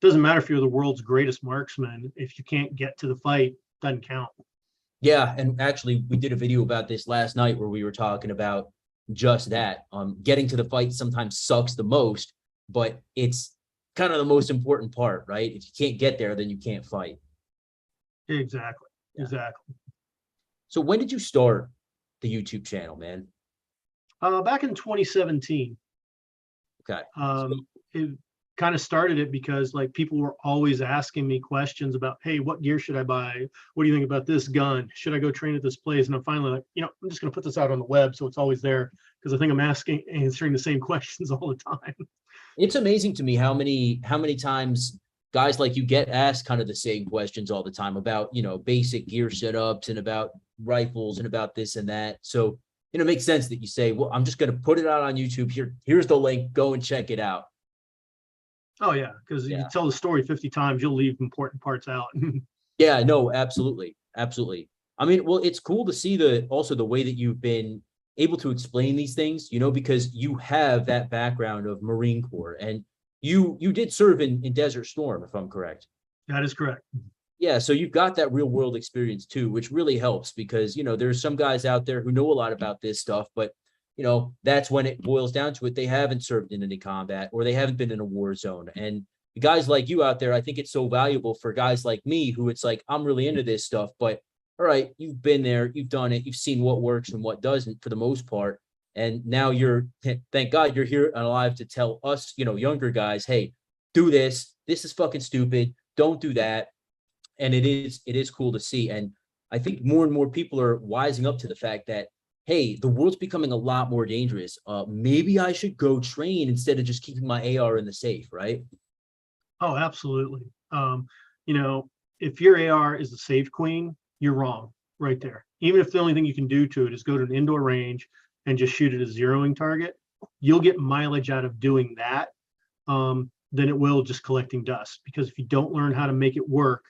[SPEAKER 2] Doesn't matter if you're the world's greatest marksman. If you can't get to the fight, doesn't count.
[SPEAKER 1] Yeah, and actually, we did a video about this last night where we were talking about just that. Getting to the fight sometimes sucks the most, but it's kind of the most important part, right? If you can't get there, then you can't fight.
[SPEAKER 2] Exactly. Yeah. Exactly.
[SPEAKER 1] So when did you start the YouTube channel, man?
[SPEAKER 2] Back in 2017.
[SPEAKER 1] Okay.
[SPEAKER 2] It kind of started it because like people were always asking me questions about, hey, what gear should I buy? What do you think about this gun? Should I go train at this place? And I'm finally like, I'm just going to put this out on the web so it's always there, because I think I'm answering the same questions all the time.
[SPEAKER 1] It's amazing to me how many times guys like you get asked kind of the same questions all the time about, basic gear setups and about rifles and about this and that. So, it makes sense that you say, well, I'm just going to put it out on YouTube. Here's the link. Go and check it out.
[SPEAKER 2] Oh yeah, because you tell the story 50 times, you'll leave important parts out.
[SPEAKER 1] Yeah, no, absolutely. Absolutely. I mean, well, it's cool to see also the way that you've been able to explain these things, because you have that background of Marine Corps, and you did serve in Desert Storm, if I'm correct.
[SPEAKER 2] That is correct.
[SPEAKER 1] Yeah, so you've got that real world experience too, which really helps because, there's some guys out there who know a lot about this stuff, but that's when it boils down to it. They haven't served in any combat, or they haven't been in a war zone. And guys like you out there, I think it's so valuable for guys like me who it's like, I'm really into this stuff, but all right, you've been there, you've done it, you've seen what works and what doesn't for the most part. And now thank God you're here and alive to tell us, younger guys, hey, do this. This is fucking stupid. Don't do that. And it is cool to see. And I think more and more people are wising up to the fact that, hey, the world's becoming a lot more dangerous. Maybe I should go train instead of just keeping my AR in the safe, right?
[SPEAKER 2] Oh, absolutely. If your AR is the safe queen, you're wrong right there. Even if the only thing you can do to it is go to an indoor range and just shoot at a zeroing target, you'll get mileage out of doing that than it will just collecting dust. Because if you don't learn how to make it work,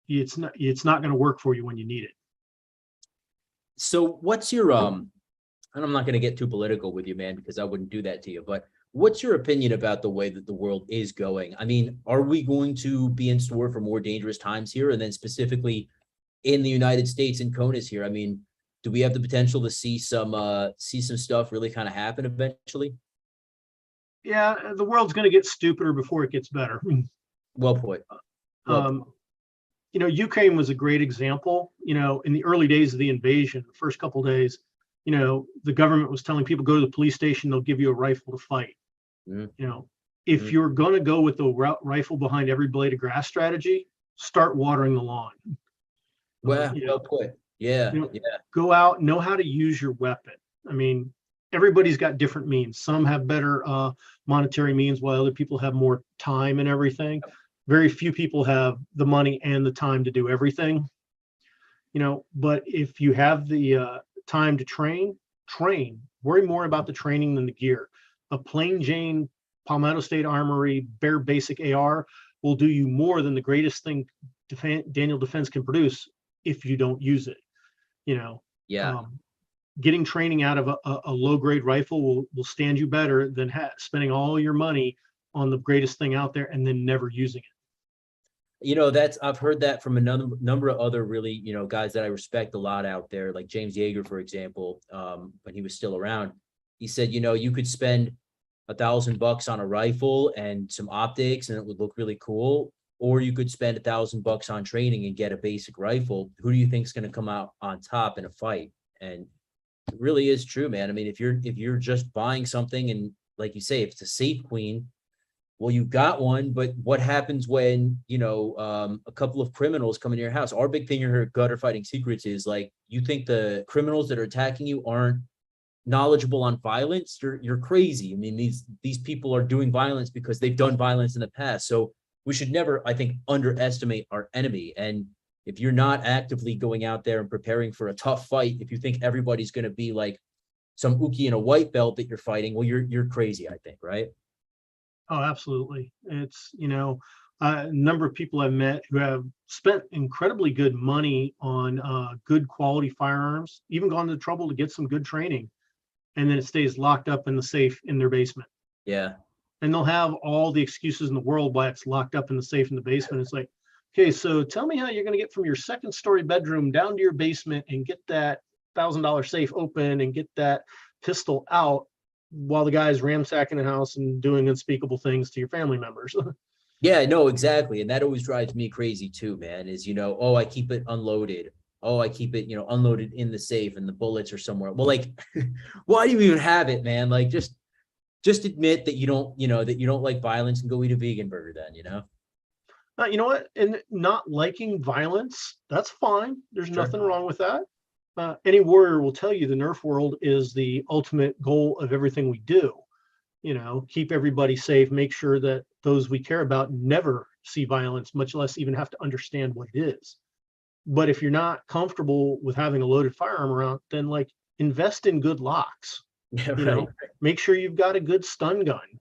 [SPEAKER 2] it's not going to work for you when you need it.
[SPEAKER 1] So what's your and I'm not going to get too political with you, man, because I wouldn't do that to you, but what's your opinion about the way that the world is going? I mean, are we going to be in store for more dangerous times here? And then specifically in the United States and CONUS here, I mean, do we have the potential to see some stuff really kind of happen eventually?
[SPEAKER 2] Yeah, the world's going to get stupider before it gets better.
[SPEAKER 1] Well put.
[SPEAKER 2] Ukraine was a great example. In the early days of the invasion, the first couple of days, the government was telling people, go to the police station, they'll give you a rifle to fight. If you're going to go with the rifle behind every blade of grass strategy, start watering the lawn.
[SPEAKER 1] Well put. Yeah.
[SPEAKER 2] Go out, know how to use your weapon. I mean, everybody's got different means. Some have better monetary means, while other people have more time and everything. Very few people have the money and the time to do everything. But if you have the time to train. Worry more about the training than the gear. A plain Jane Palmetto State Armory bare basic AR will do you more than the greatest thing Daniel Defense can produce if you don't use it. Getting training out of a low grade rifle will stand you better than spending all your money on the greatest thing out there and then never using it.
[SPEAKER 1] I've heard that from a number of other really, guys that I respect a lot out there, like James Yeager, for example, when he was still around. He said, you could spend $1,000 on a rifle and some optics and it would look really cool, or you could spend $1,000 on training and get a basic rifle. Who do you think is going to come out on top in a fight? And it really is true, man. I mean, if you're just buying something and like you say, if it's a safe queen, well, you got one, but what happens when, a couple of criminals come into your house? Our big thing here at Gutter Fighting Secrets is like, you think the criminals that are attacking you aren't knowledgeable on violence? You're crazy. I mean, these people are doing violence because they've done violence in the past. So we should never, I think, underestimate our enemy. And if you're not actively going out there and preparing for a tough fight, if you think everybody's going to be like some Uki in a white belt that you're fighting, well, you're crazy, I think, right?
[SPEAKER 2] Oh, absolutely. It's, a number of people I've met who have spent incredibly good money on good quality firearms, even gone to the trouble to get some good training, and then it stays locked up in the safe in their basement.
[SPEAKER 1] Yeah.
[SPEAKER 2] And they'll have all the excuses in the world why it's locked up in the safe in the basement. It's like, okay, so tell me how you're going to get from your second story bedroom down to your basement and get that $1,000 safe open and get that pistol out while the guy's ransacking the house and doing unspeakable things to your family members.
[SPEAKER 1] Yeah, no, exactly. And that always drives me crazy too, man, is, I keep it unloaded. oh, I keep it, unloaded in the safe and the bullets are somewhere. Well, like, why do you even have it, man? Like, just admit that that you don't like violence and go eat a vegan burger then,
[SPEAKER 2] You know what? And not liking violence, that's fine. There's
[SPEAKER 1] Sure.
[SPEAKER 2] nothing wrong with that. Any warrior will tell you the Nerf world is the ultimate goal of everything we do. Keep everybody safe, make sure that those we care about never see violence, much less even have to understand what it is. But if you're not comfortable with having a loaded firearm around, then like invest in good locks,
[SPEAKER 1] Yeah,
[SPEAKER 2] you
[SPEAKER 1] right.
[SPEAKER 2] know, make sure you've got a good stun gun.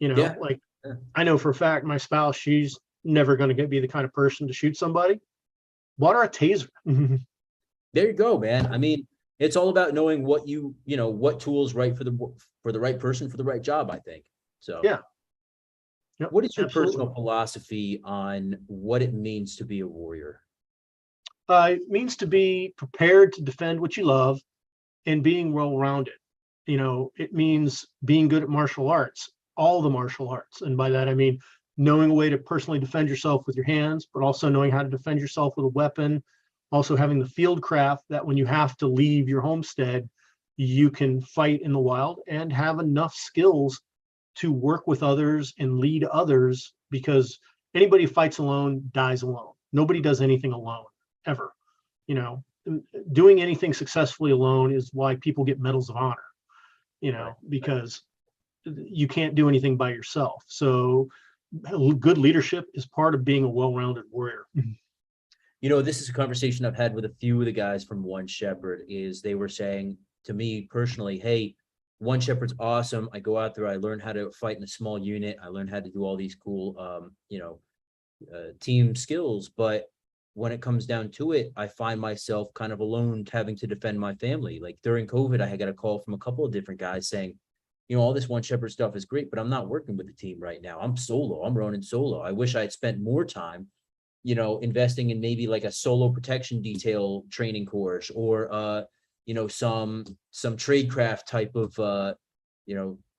[SPEAKER 1] Yeah.
[SPEAKER 2] Like
[SPEAKER 1] Yeah.
[SPEAKER 2] I know for a fact my spouse, she's never going to be the kind of person to shoot somebody. Bought her a taser.
[SPEAKER 1] There you go, man. I mean, it's all about knowing what what tools right for the right person for the right job, I think. So
[SPEAKER 2] Yeah. Yep,
[SPEAKER 1] what is your
[SPEAKER 2] absolutely.
[SPEAKER 1] personal philosophy on what it means to be a warrior?
[SPEAKER 2] It means to be prepared to defend what you love and being well-rounded. It means being good at martial arts, all the martial arts. And by that, I mean knowing a way to personally defend yourself with your hands, but also knowing how to defend yourself with a weapon, also having the field craft that when you have to leave your homestead, you can fight in the wild and have enough skills to work with others and lead others, because anybody who fights alone dies alone. Nobody does anything alone ever. You know, doing anything successfully alone is why people get medals of honor,
[SPEAKER 1] Right.
[SPEAKER 2] because you can't do anything by yourself. So good leadership is part of being a well-rounded warrior.
[SPEAKER 1] This is a conversation I've had with a few of the guys from One Shepherd. Is they were saying to me personally, hey, One Shepherd's awesome. I go out there, I learn how to fight in a small unit. I learn how to do all these cool, team skills. But when it comes down to it, I find myself kind of alone having to defend my family. Like during COVID, I got a call from a couple of different guys saying, all this One Shepherd stuff is great, but I'm not working with the team right now. I'm solo. I'm running solo. I wish I had spent more time investing in maybe like a solo protection detail training course, or some tradecraft type of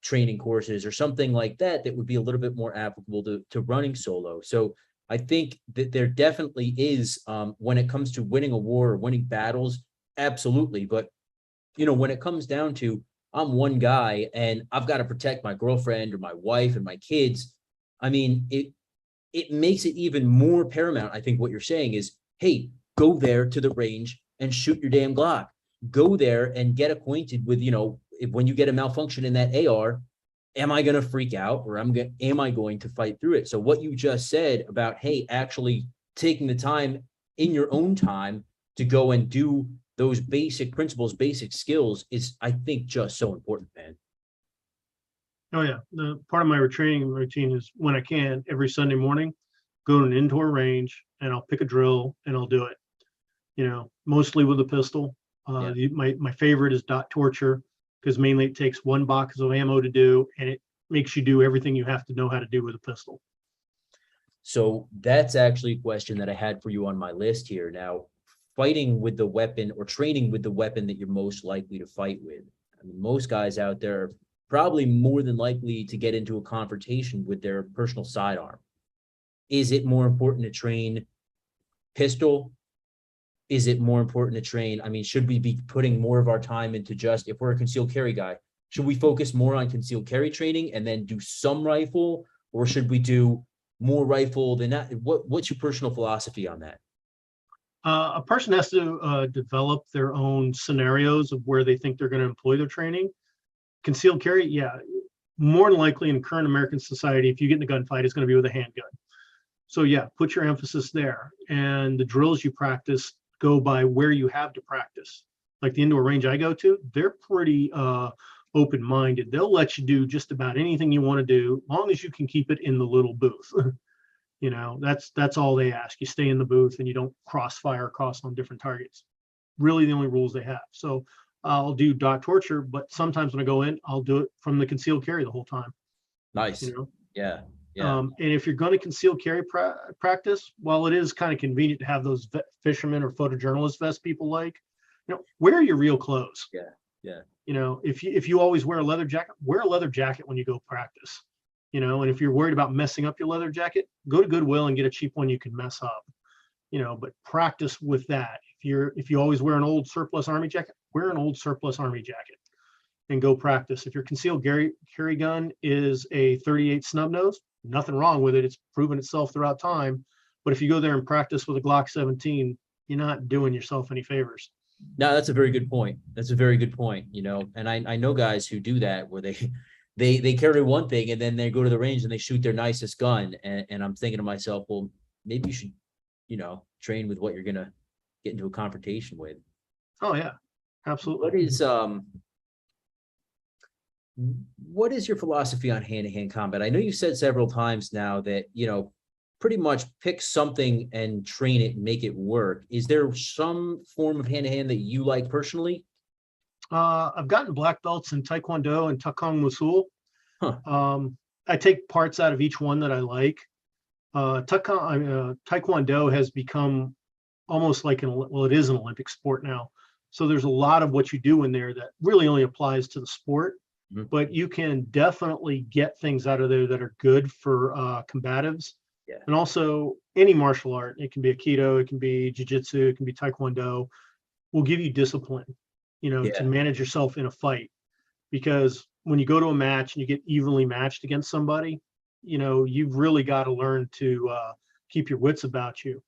[SPEAKER 1] training courses or something like that would be a little bit more applicable to running solo. So I think that there definitely is, when it comes to winning a war or winning battles, absolutely. But when it comes down to, I'm one guy and I've got to protect my girlfriend or my wife and my kids. I mean, it makes it even more paramount. I think what you're saying is, hey, go there to the range and shoot your damn Glock. Go there and get acquainted with, when you get a malfunction in that AR, am I going to freak out, or am I going to fight through it? So what you just said about, hey, actually taking the time in your own time to go and do those basic principles, basic skills is, I think, just so important, man.
[SPEAKER 2] Oh yeah, the part of my training routine is when I can every Sunday morning, go to an indoor range and I'll pick a drill and I'll do it. Mostly with a pistol.
[SPEAKER 1] Yeah.
[SPEAKER 2] My favorite is dot torture, because mainly it takes one box of ammo to do, and it makes you do everything you have to know how to do with a pistol.
[SPEAKER 1] So that's actually a question that I had for you on my list here. Now, fighting with the weapon or training with the weapon that you're most likely to fight with. I mean, most guys out there are probably more than likely to get into a confrontation with their personal sidearm. Is it more important to train pistol? Is it more important to train? I mean, should we be putting more of our time into just, if we're a concealed carry guy, should we focus more on concealed carry training and then do some rifle, or should we do more rifle than that? What's your personal philosophy on that?
[SPEAKER 2] A person has to develop their own scenarios of where they think they're going to employ their training. Concealed carry, yeah, more than likely in current American society, if you get in a gunfight, it's going to be with a handgun. So yeah, put your emphasis there. And the drills you practice go by where you have to practice. Like the indoor range I go to, they're pretty open-minded. They'll let you do just about anything you want to do, as long as you can keep it in the little booth. That's all they ask. You stay in the booth and you don't crossfire across on different targets. Really the only rules they have. So I'll do dot torture, but sometimes when I go in, I'll do it from the concealed carry the whole time.
[SPEAKER 1] Nice. Yeah. Yeah.
[SPEAKER 2] And if you're going to conceal carry practice, while it is kind of convenient to have those fisherman or photojournalist vests people like, wear your real clothes.
[SPEAKER 1] Yeah. Yeah.
[SPEAKER 2] If you always wear a leather jacket when you go practice. And if you're worried about messing up your leather jacket, go to Goodwill and get a cheap one you can mess up. But practice with that. If you always wear an old surplus Army jacket, wear an old surplus Army jacket and go practice. If your concealed carry gun is a 38 snub nose, nothing wrong with it. It's proven itself throughout time. But if you go there and practice with a Glock 17, you're not doing yourself any favors.
[SPEAKER 1] No, that's a very good point. That's a very good point. And I know guys who do that where they carry one thing and then they go to the range and they shoot their nicest gun. And I'm thinking to myself, well, maybe you should, train with what you're gonna get into a confrontation with.
[SPEAKER 2] Oh yeah, absolutely.
[SPEAKER 1] What is your philosophy on hand-to-hand combat? I know you said several times now that, pretty much pick something and train it and make it work. Is there some form of hand-to-hand that you like personally?
[SPEAKER 2] I've gotten black belts in Taekwondo and Takong Musul.
[SPEAKER 1] Huh.
[SPEAKER 2] I take parts out of each one that I like. Taekwondo has become almost like it is an Olympic sport now. So there's a lot of what you do in there that really only applies to the sport. Mm-hmm. But you can definitely get things out of there that are good for combatives. Yeah. And also any martial art, it can be Aikido, it can be Jiu-Jitsu, it can be Taekwondo, will give you discipline, to manage yourself in a fight. Because when you go to a match and you get evenly matched against somebody, you've really got to learn to keep your wits about you.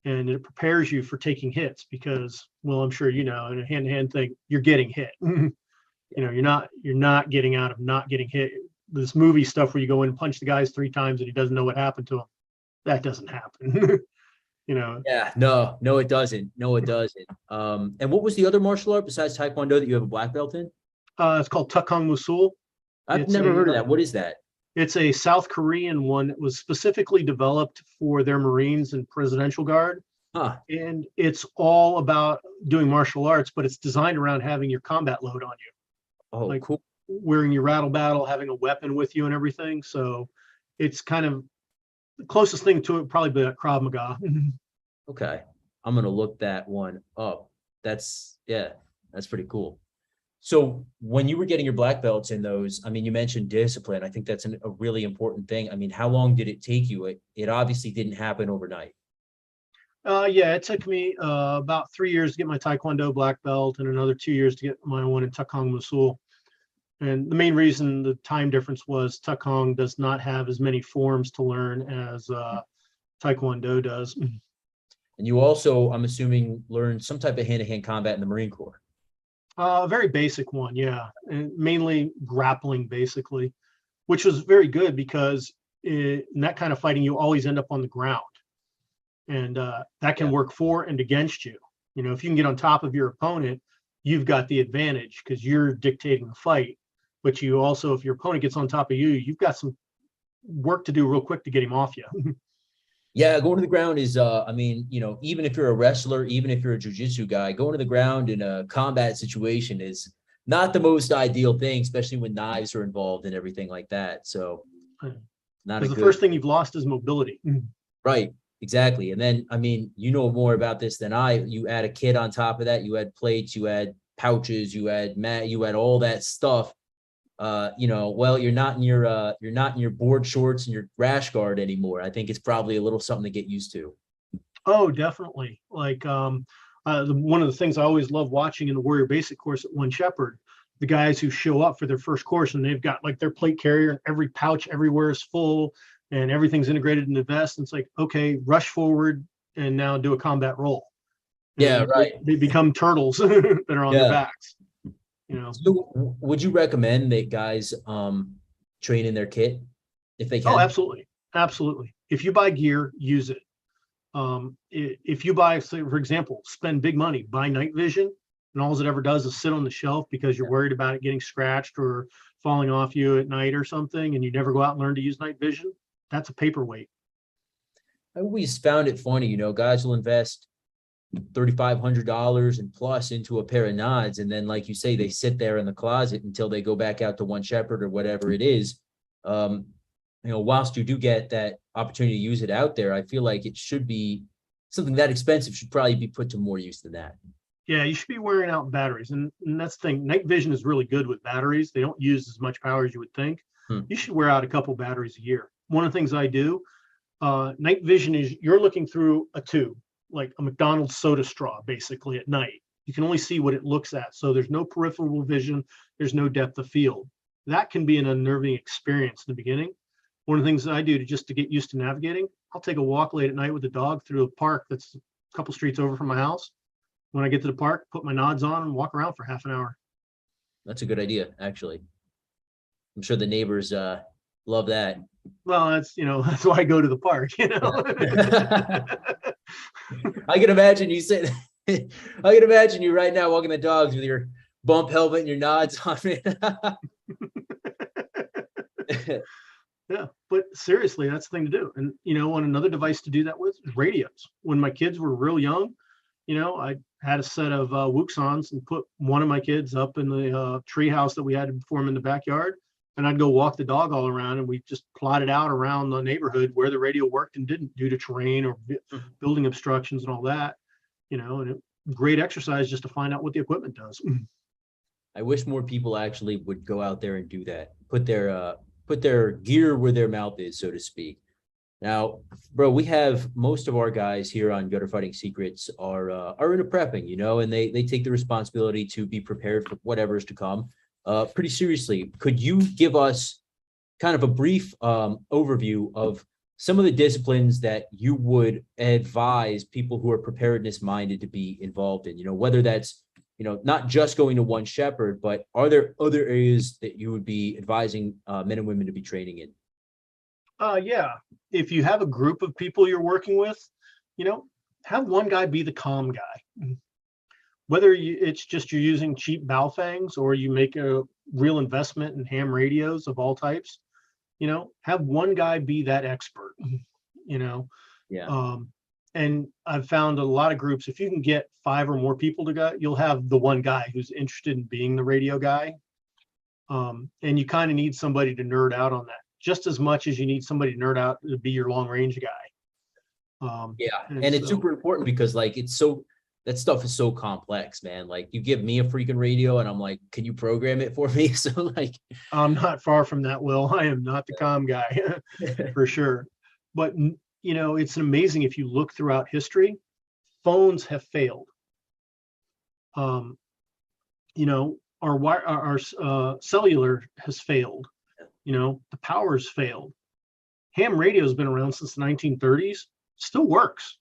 [SPEAKER 2] And it prepares you for taking hits because, well, I'm sure, in a hand-to-hand thing, you're getting hit. You're not getting out of not getting hit. This movie stuff where you go in and punch the guys 3 times and he doesn't know what happened to him. That doesn't happen.
[SPEAKER 1] Yeah, no, it doesn't. No, it doesn't. And what was the other martial art besides Taekwondo that you have a black belt in?
[SPEAKER 2] It's called Takong Musul.
[SPEAKER 1] I've never heard of that. What is that?
[SPEAKER 2] It's a South Korean one that was specifically developed for their Marines and Presidential Guard. Huh. And it's all about doing martial arts, but it's designed around having your combat load on you.
[SPEAKER 1] Oh, cool.
[SPEAKER 2] Wearing your rattle battle, having a weapon with you and everything. So it's kind of the closest thing to it, probably be Krav Maga.
[SPEAKER 1] Okay. I'm going to look that one up. That's pretty cool. So when you were getting your black belts in those, I mean, you mentioned discipline. I think that's a really important thing. I mean, how long did it take you? It obviously didn't happen overnight.
[SPEAKER 2] It took me about 3 years to get my Taekwondo black belt and another 2 years to get my one in Takong Musul. And the main reason the time difference was Takong does not have as many forms to learn as Taekwondo does.
[SPEAKER 1] And you also, I'm assuming, learned some type of hand-to-hand combat in the Marine Corps.
[SPEAKER 2] A very basic one, yeah. And mainly grappling, basically, which was very good because in that kind of fighting, you always end up on the ground. And that can work for and against you. If you can get on top of your opponent, you've got the advantage because you're dictating the fight. But you also, if your opponent gets on top of you, you've got some work to do real quick to get him off you.
[SPEAKER 1] Yeah, going to the ground is, even if you're a wrestler, even if you're a jiu-jitsu guy, going to the ground in a combat situation is not the most ideal thing, especially when knives are involved and everything like that. So
[SPEAKER 2] the first thing you've lost is mobility.
[SPEAKER 1] Right, exactly. And then, you know more about this than I. You add a kit on top of that. You add plates, you add pouches, you add all that stuff. You're not in your board shorts and your rash guard anymore. I think it's probably a little something to get used to.
[SPEAKER 2] Oh, definitely. Like one of the things I always love watching in the Warrior Basic course at One Shepherd, the guys who show up for their first course and they've got like their plate carrier and every pouch everywhere is full and everything's integrated in the vest. And it's like, okay, rush forward and now do a combat roll.
[SPEAKER 1] Yeah, right.
[SPEAKER 2] They become turtles that are on their backs.
[SPEAKER 1] So would you recommend that guys train in their kit if they can?
[SPEAKER 2] Oh, absolutely. If you buy gear, use it. If you buy, say, for example, spend big money, buy night vision, and all it ever does is sit on the shelf because you're worried about it getting scratched or falling off you at night or something, and you never go out and learn to use night vision, that's a paperweight.
[SPEAKER 1] I always found it funny, guys will invest $3,500 and plus into a pair of nods, and then, like you say, they sit there in the closet until they go back out to One Shepherd or whatever it is. Whilst you do get that opportunity to use it out there, I feel like it should be something that expensive should probably be put to more use than that.
[SPEAKER 2] Yeah, you should be wearing out batteries, and that's the thing. Night vision is really good with batteries. They don't use as much power as you would think. You should wear out a couple batteries a year. One of the things I do, night vision is you're looking through a tube. like a McDonald's soda straw basically at night. You can only see what it looks at. So there's no peripheral vision. There's no depth of field. That can be an unnerving experience in the beginning. One of the things that I do to get used to navigating, I'll take a walk late at night with the dog through a park that's a couple streets over from my house. When I get to the park, put my nods on and walk around for half an hour.
[SPEAKER 1] That's a good idea, actually. I'm sure the neighbors love that.
[SPEAKER 2] Well, that's why I go to the park,
[SPEAKER 1] I can imagine you say I can imagine you right now walking the dogs with your bump helmet and your nods on it.
[SPEAKER 2] Yeah, but seriously, that's the thing to do. And on another device to do that with is radios. When my kids were real young, I had a set of Wuxons and put one of my kids up in the tree house that we had for him in the backyard. And I'd go walk the dog all around, and we just plotted out around the neighborhood where the radio worked and didn't due to terrain or building obstructions and all that, and great exercise just to find out what the equipment does.
[SPEAKER 1] I wish more people actually would go out there and do that. Put their gear where their mouth is, so to speak. Now, bro, we have most of our guys here on Gutter Fighting Secrets are into prepping, and they take the responsibility to be prepared for whatever's to come pretty seriously. Could you give us kind of a brief overview of some of the disciplines that you would advise people who are preparedness minded to be involved in, whether that's, not just going to one shepherd, but are there other areas that you would be advising men and women to be training in?
[SPEAKER 2] Yeah. If you have a group of people you're working with, have one guy be the calm guy. Whether it's just you're using cheap Baofangs or you make a real investment in ham radios of all types, have one guy be that expert,
[SPEAKER 1] Yeah.
[SPEAKER 2] And I've found a lot of groups, if you can get 5 or more people to go, you'll have the one guy who's interested in being the radio guy. And you kind of need somebody to nerd out on that just as much as you need somebody to nerd out to be your long range guy.
[SPEAKER 1] Yeah. And it's super important because that stuff is so complex, man. Like, you give me a freaking radio and I'm like, can you program it for me? So
[SPEAKER 2] I'm not far from that, Will. I am not the comm guy for sure. But it's amazing if you look throughout history, phones have failed. Our cellular has failed. The power's failed. Ham radio has been around since the 1930s, still works.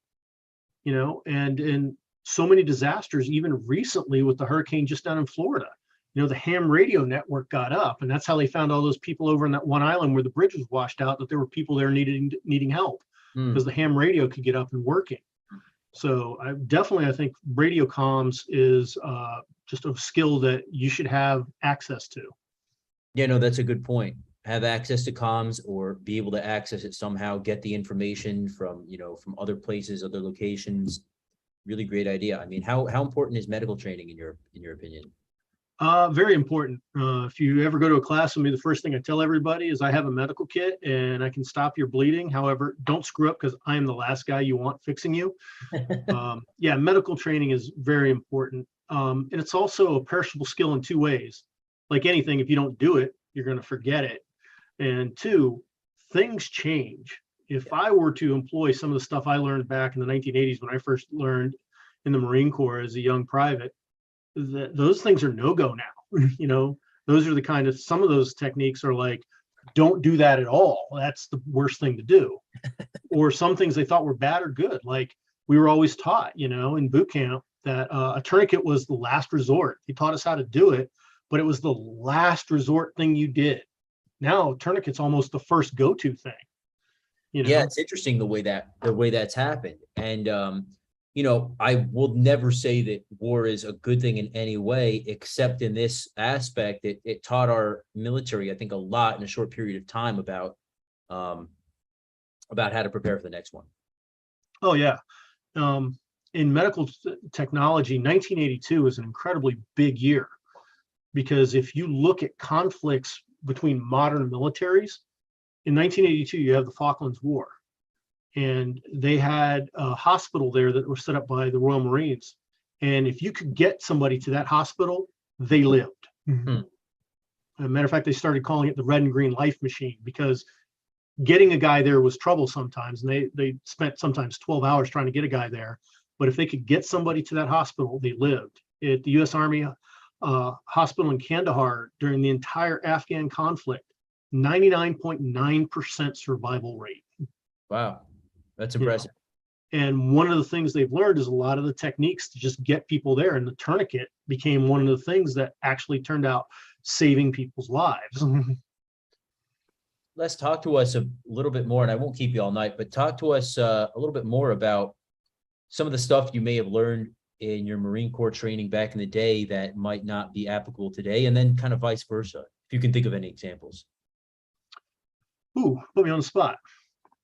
[SPEAKER 2] And in so many disasters, even recently with the hurricane just down in Florida, the ham radio network got up, and that's how they found all those people over in that one island where the bridge was washed out, that there were people there needing help because the ham radio could get up and working. So I think radio comms is just a skill that you should have access to.
[SPEAKER 1] Yeah, no, that's a good point. Have access to comms or be able to access it somehow, get the information from other places, other locations. Really great idea. I mean, how important is medical training in your opinion?
[SPEAKER 2] Very important. If you ever go to a class with me, the first thing I tell everybody is I have a medical kit and I can stop your bleeding. However, don't screw up because I am the last guy you want fixing you. Yeah, medical training is very important. And it's also a perishable skill in 2 ways. Like anything, if you don't do it, you're going to forget it. And 2, things change. If I were to employ some of the stuff I learned back in the 1980s when I first learned in the Marine Corps as a young private, those things are no-go now. Those are some of those techniques are like, don't do that at all. That's the worst thing to do. Or some things they thought were bad or good. Like we were always taught, in boot camp that a tourniquet was the last resort. He taught us how to do it, but it was the last resort thing you did. Now tourniquet's almost the first go-to thing.
[SPEAKER 1] Yeah, it's interesting the way that's happened. And I will never say that war is a good thing in any way, except in this aspect. It taught our military, I think, a lot in a short period of time about how to prepare for the next one.
[SPEAKER 2] Oh yeah. In medical technology, 1982 was an incredibly big year because if you look at conflicts between modern militaries, in 1982 you have the Falklands War. And they had a hospital there that was set up by the Royal Marines. And if you could get somebody to that hospital, they lived. Mm-hmm. As a matter of fact, they started calling it the red and green life machine because getting a guy there was trouble sometimes. And they spent sometimes 12 hours trying to get a guy there. But if they could get somebody to that hospital, they lived. At the U.S. Army hospital in Kandahar during the entire Afghan conflict, 99.9% survival rate.
[SPEAKER 1] Wow. That's impressive.
[SPEAKER 2] And one of the things they've learned is a lot of the techniques to just get people there. And the tourniquet became one of the things that actually turned out saving people's lives.
[SPEAKER 1] Let's talk to us a little bit more, and I won't keep you all night, but talk to us a little bit more about some of the stuff you may have learned in your Marine Corps training back in the day that might not be applicable today, and then kind of vice versa, if you can think of any examples.
[SPEAKER 2] Ooh, put me on the spot.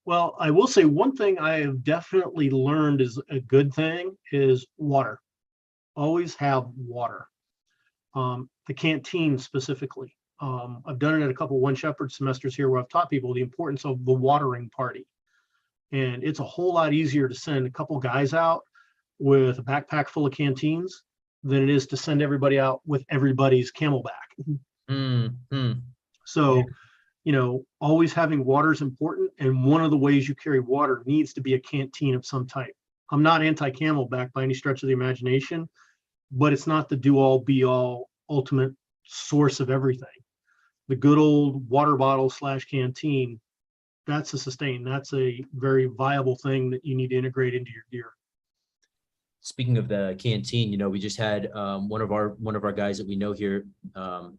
[SPEAKER 2] Well, I will say one thing I have definitely learned is a good thing is water. Always have water. The canteen specifically. I've done it at a couple One Shepherd semesters here where I've taught people the importance of the watering party. And it's a whole lot easier to send a couple guys out with a backpack full of canteens than it is to send everybody out with everybody's Camelback.
[SPEAKER 1] Mm-hmm.
[SPEAKER 2] So, always having water is important. And one of the ways you carry water needs to be a canteen of some type. I'm not anti-Camelback by any stretch of the imagination, but it's not the do-all, be-all, ultimate source of everything. The good old water bottle / canteen, that's a sustain. That's a very viable thing that you need to integrate into your gear.
[SPEAKER 1] Speaking of the canteen, we just had one of our guys that we know here,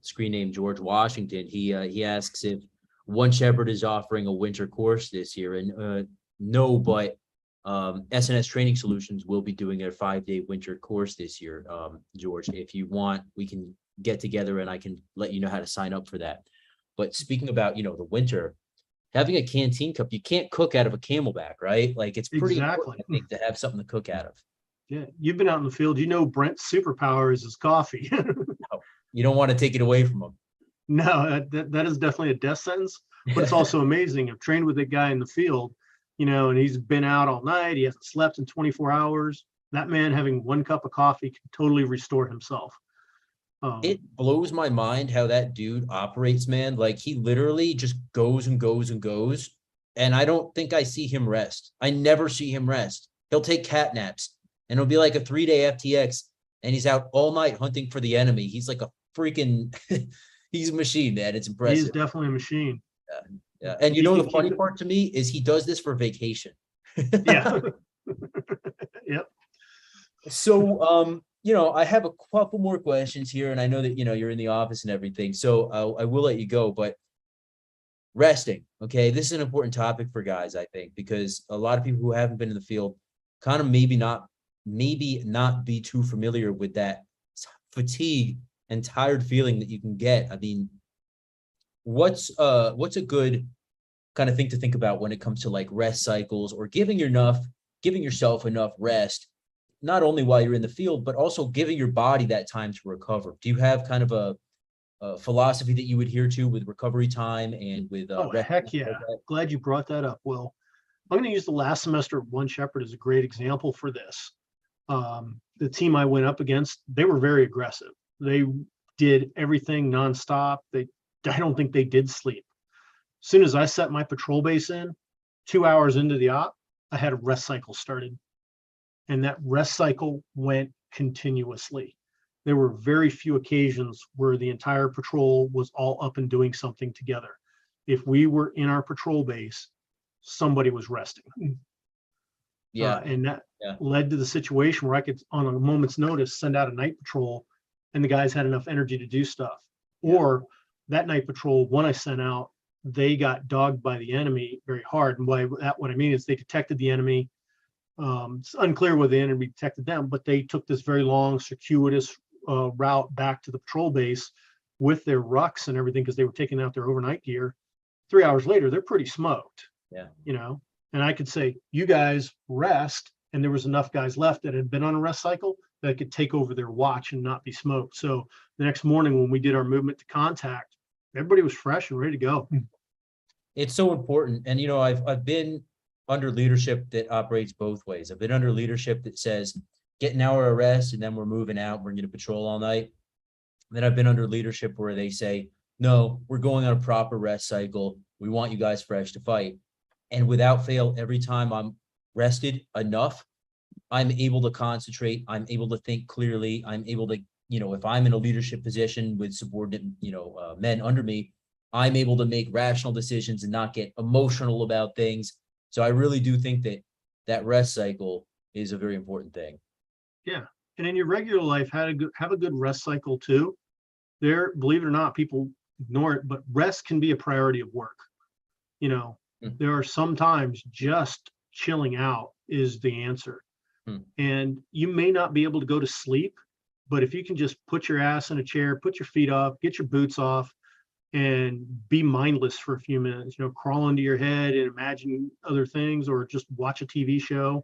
[SPEAKER 1] screen name George Washington. He asks if One Shepherd is offering a winter course this year, and no, but SNS Training Solutions will be doing a 5-day winter course this year. George, if you want, we can get together and I can let you know how to sign up for that. But speaking about the winter, having a canteen cup, you can't cook out of a Camelback, right? Like it's pretty important, I think, to have something to cook out of.
[SPEAKER 2] Yeah, you've been out in the field. Brent's superpower is his coffee.
[SPEAKER 1] No, you don't want to take it away from him.
[SPEAKER 2] No, that is definitely a death sentence. But it's also amazing. I've trained with a guy in the field, and he's been out all night. He hasn't slept in 24 hours. That man having 1 cup of coffee can totally restore himself.
[SPEAKER 1] It blows my mind how that dude operates, man. Like he literally just goes and goes and goes. And I don't think I see him rest. I never see him rest. He'll take cat naps and it'll be like a 3-day FTX and he's out all night hunting for the enemy. He's like a freaking, he's a machine, man. It's impressive.
[SPEAKER 2] He's definitely a machine.
[SPEAKER 1] Yeah. And the funny part to me is he does this for vacation.
[SPEAKER 2] Yeah. Yep.
[SPEAKER 1] So, I have a couple more questions here, and I know that, you're in the office and everything, so I will let you go, but resting, okay? This is an important topic for guys, I think, because a lot of people who haven't been in the field kind of maybe not be too familiar with that fatigue and tired feeling that you can get. I mean, what's a good kind of thing to think about when it comes to like rest cycles or giving yourself enough rest, not only while you're in the field, but also giving your body that time to recover? Do you have kind of a philosophy that you adhere to with recovery time and with rest?
[SPEAKER 2] Heck yeah. Glad you brought that up, Will. I'm going to use the last semester of One Shepherd as a great example for this. The team I went up against, they were very aggressive. They did everything nonstop. I don't think they did sleep. As soon as I set my patrol base in, 2 hours into the op, I had a rest cycle started. And that rest cycle went continuously. There were very few occasions where the entire patrol was all up and doing something together. If we were in our patrol base, somebody was resting.
[SPEAKER 1] Yeah.
[SPEAKER 2] And that led to the situation where I could, on a moment's notice, send out a night patrol and the guys had enough energy to do stuff. Yeah. Or that night patrol, one I sent out, they got dogged by the enemy very hard. And what I mean is they detected the enemy. It's unclear whether the enemy detected them, but they took this very long, circuitous route back to the patrol base with their rucks and everything because they were taking out their overnight gear. 3 hours later, they're pretty smoked.
[SPEAKER 1] Yeah.
[SPEAKER 2] And I could say, you guys rest, and there was enough guys left that had been on a rest cycle that could take over their watch and not be smoked. So the next morning when we did our movement to contact, everybody was fresh and ready to go.
[SPEAKER 1] It's so important. And, I've been under leadership that operates both ways. I've been under leadership that says, get an hour of rest and then we're moving out. We're going to patrol all night. And then I've been under leadership where they say, no, we're going on a proper rest cycle. We want you guys fresh to fight. And without fail, every time I'm rested enough, I'm able to concentrate. I'm able to think clearly. I'm able to, if I'm in a leadership position with subordinate, men under me, I'm able to make rational decisions and not get emotional about things. So I really do think that that rest cycle is a very important thing.
[SPEAKER 2] Yeah. And in your regular life, have a good rest cycle too. Believe it or not, people ignore it, but rest can be a priority of work. You know,
[SPEAKER 1] Hmm.
[SPEAKER 2] there are sometimes just chilling out is the answer.
[SPEAKER 1] Hmm.
[SPEAKER 2] And you may not be able to go to sleep, but if you can just put your ass in a chair, put your feet up, get your boots off, and be mindless for a few minutes, crawl into your head and imagine other things, or just watch a TV show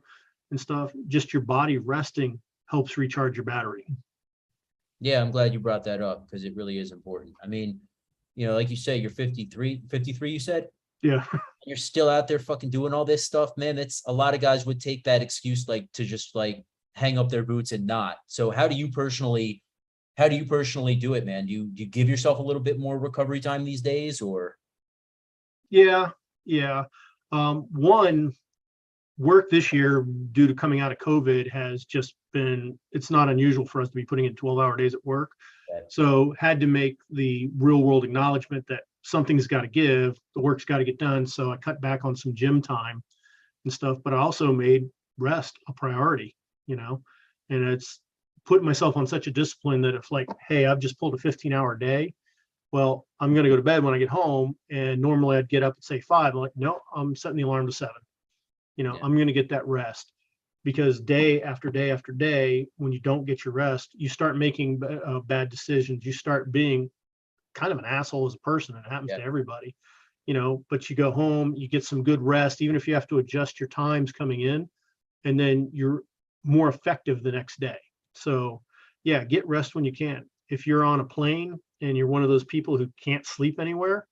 [SPEAKER 2] and stuff, just your body resting helps recharge your battery.
[SPEAKER 1] Yeah, I'm glad you brought that up because it really is important. I mean, like you say, you're 53, you said?
[SPEAKER 2] Yeah.
[SPEAKER 1] You're still out there fucking doing all this stuff, man. That's a lot of guys would take that excuse like to just like hang up their boots and not. So how do you personally do it, man? Do you give yourself a little bit more recovery time these days, or?
[SPEAKER 2] Yeah. Yeah. One, work this year due to coming out of COVID has just been, it's not unusual for us to be putting in 12-hour days at work. So had to make the real world acknowledgement that something's got to give, the work's got to get done. So I cut back on some gym time and stuff, but I also made rest a priority, and it's put myself on such a discipline that if like, hey, I've just pulled a 15-hour day, well, I'm going to go to bed when I get home. And normally I'd get up at say 5. I'm like, no, I'm setting the alarm to 7. I'm going to get that rest, because day after day after day, when you don't get your rest, you start making bad decisions. You start being kind of an asshole as a person. It happens to everybody, but you go home, you get some good rest, even if you have to adjust your times coming in, and then you're more effective the next day. So yeah, get rest when you can. If you're on a plane and you're one of those people who can't sleep anywhere,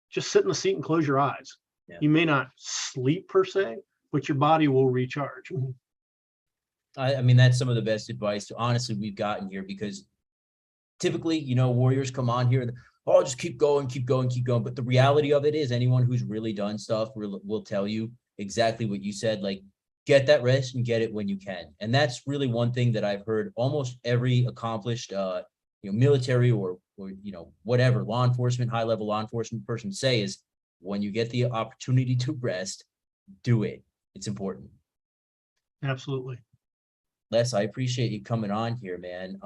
[SPEAKER 2] just sit in the seat and close your eyes.
[SPEAKER 1] Yeah.
[SPEAKER 2] You may not sleep per se, but your body will recharge.
[SPEAKER 1] I mean, that's some of the best advice, honestly, we've gotten here, because typically, warriors come on here and, oh, just keep going, keep going, keep going. But the reality of it is, anyone who's really done stuff will tell you exactly what you said, like, get that rest and get it when you can. And that's really one thing that I've heard almost every accomplished, military or whatever, law enforcement, high level law enforcement person say is, when you get the opportunity to rest, do it. It's important.
[SPEAKER 2] Absolutely.
[SPEAKER 1] Les, I appreciate you coming on here, man.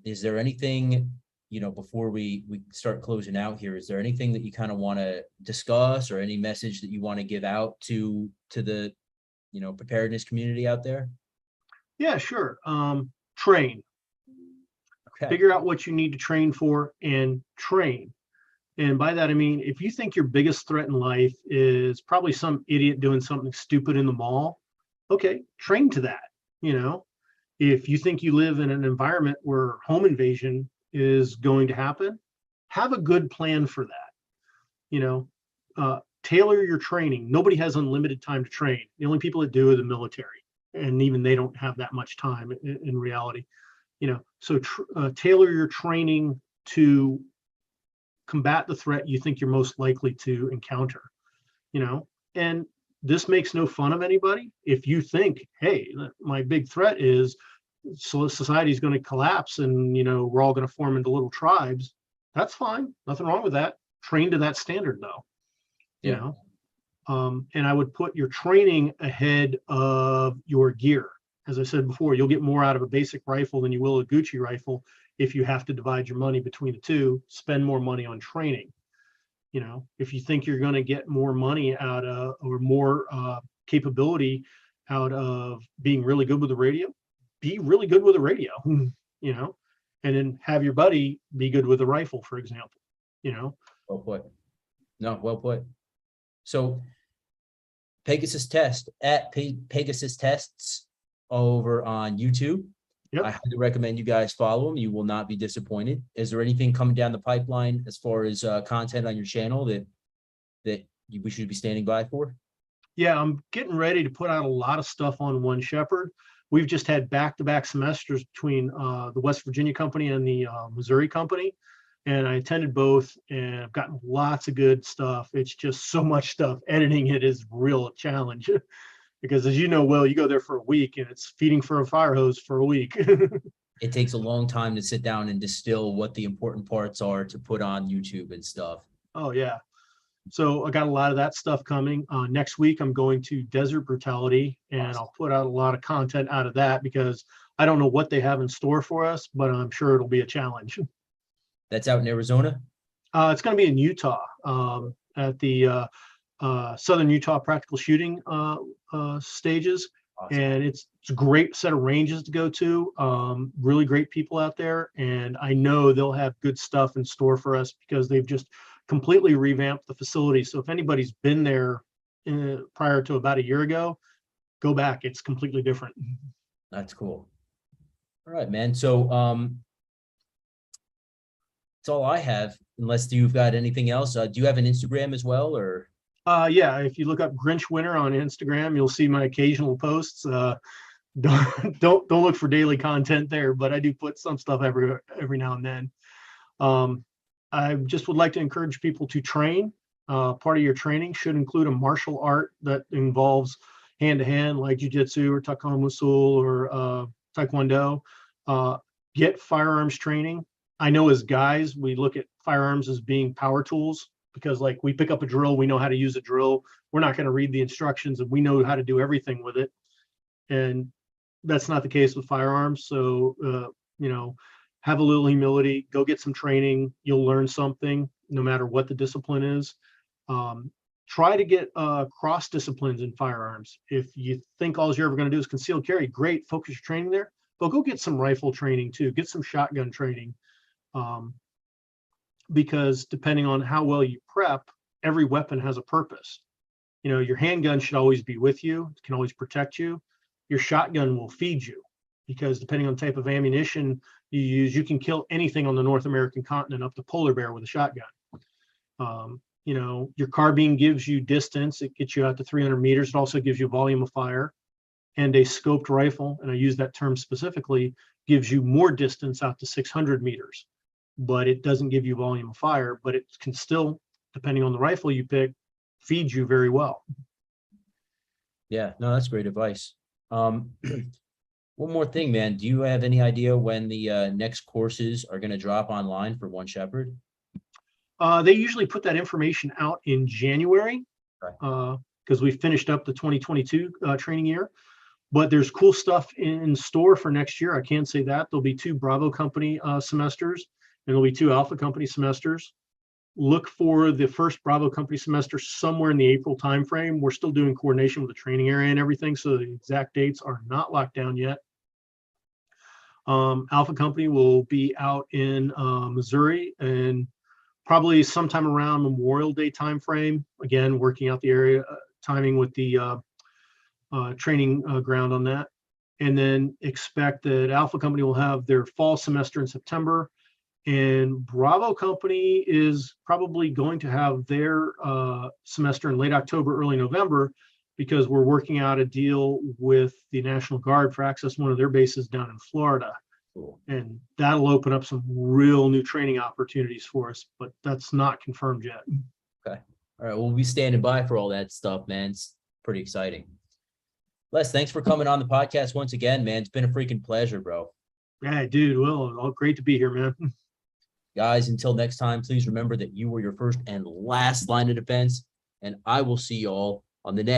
[SPEAKER 1] Is there anything, before we start closing out here, is there anything that you kind of want to discuss, or any message that you want to give out to the, preparedness community out there?
[SPEAKER 2] Yeah, sure. Train.
[SPEAKER 1] Okay.
[SPEAKER 2] Figure out what you need to train for and train. And by that, I mean, if you think your biggest threat in life is probably some idiot doing something stupid in the mall, okay, train to that. If you think you live in an environment where home invasion is going to happen, have a good plan for that. Tailor your training. Nobody has unlimited time to train. The only people that do are the military, and even they don't have that much time in reality. So tailor your training to combat the threat you think you're most likely to encounter. And this makes no fun of anybody. If you think, hey, my big threat is society is going to collapse and, we're all going to form into little tribes, that's fine. Nothing wrong with that. Train to that standard, though. And I would put your training ahead of your gear. As I said before, you'll get more out of a basic rifle than you will a Gucci rifle. If you have to divide your money between the two, spend more money on training. If you think you're going to get more money out of, or more capability out of being really good with the radio, be really good with the radio, and then have your buddy be good with the rifle, for example.
[SPEAKER 1] Well put. No, well put. So Pegasus Test at Pegasus Tests over on YouTube. Yep. I highly recommend you guys follow them. You will not be disappointed. Is there anything coming down the pipeline as far as content on your channel that we should be standing by for? Yeah, I'm getting ready to put out a lot of stuff on One Shepherd. We've just had back-to-back semesters between the West Virginia company and the Missouri company. And I attended both, and I've gotten lots of good stuff. It's just so much stuff. Editing it is real challenge.
[SPEAKER 2] because as you know, Will, you go there for a week and it's feeding for a fire hose for a week.
[SPEAKER 1] It takes a long time to sit down and distill what the important parts are to put on YouTube and stuff.
[SPEAKER 2] Oh yeah. So I got a lot of that stuff coming. Next week, I'm going to Desert Brutality, and
[SPEAKER 1] Awesome.
[SPEAKER 2] I'll put out a lot of content out of that because I don't know what they have in store for us, but I'm sure it'll be a challenge.
[SPEAKER 1] That's out in Arizona?
[SPEAKER 2] It's going to be in Utah at the Southern Utah Practical Shooting stages.
[SPEAKER 1] Awesome.
[SPEAKER 2] And it's a great set of ranges to go to. Really great people out there. And I know they'll have good stuff in store for us because they've just completely revamped the facility. So if anybody's been there prior to about a year ago, go back. It's completely different.
[SPEAKER 1] That's cool. All right, man. So that's all I have, unless you've got anything else. Do you have an Instagram as well, or?
[SPEAKER 2] Yeah, if you look up Grinch Winter on Instagram, you'll see my occasional posts. Don't look for daily content there, but I do put some stuff every now and then. I just would like to encourage people to train. Part of your training should include a martial art that involves hand-to-hand, like jiu-jitsu or taekwondo or taekwondo. Get firearms training. I know as guys, we look at firearms as being power tools because like we pick up a drill, we know how to use a drill. We're not going to read the instructions and we know how to do everything with it. And that's not the case with firearms. So, have a little humility, go get some training. You'll learn something no matter what the discipline is. Try to get cross disciplines in firearms. If you think all you're ever going to do is concealed carry, great, focus your training there, but go get some rifle training too, get some shotgun training. Because depending on how well you prep, every weapon has a purpose. Your handgun should always be with you. It can always protect you. Your shotgun will feed you because depending on the type of ammunition you use, you can kill anything on the North American continent up to polar bear with a shotgun. Your carbine gives you distance. It gets you out to 300 meters. It also gives you volume of fire. And a scoped rifle, and I use that term specifically, gives you more distance out to 600 meters. But it doesn't give you volume of fire, but it can still, depending on the rifle you pick, feed you very well.
[SPEAKER 1] Yeah, no, that's great advice. One more thing, man. Do you have any idea when the next courses are going to drop online for One Shepherd?
[SPEAKER 2] They usually put that information out in January because we finished up the 2022 training year. But there's cool stuff in store for next year. I can say that. There'll be 2 Bravo Company semesters, and there'll be 2 Alpha Company semesters. Look for the first Bravo Company semester somewhere in the April timeframe. We're still doing coordination with the training area and everything, so the exact dates are not locked down yet. Alpha Company will be out in Missouri and probably sometime around Memorial Day timeframe. Again, working out the area timing with the training ground on that. And then expect that Alpha Company will have their fall semester in September. And Bravo Company is probably going to have their semester in late October, early November, because we're working out a deal with the National Guard for access one of their bases down in Florida.
[SPEAKER 1] Cool.
[SPEAKER 2] And that'll open up some real new training opportunities for us, but that's not confirmed yet.
[SPEAKER 1] Okay. All right. We'll be standing by for all that stuff, man. It's pretty exciting. Les, thanks for coming on the podcast once again, man. It's been a freaking pleasure, bro.
[SPEAKER 2] Yeah, dude. Well, great to be here, man.
[SPEAKER 1] Guys, until next time, please remember that you were your first and last line of defense, and I will see you all on the next.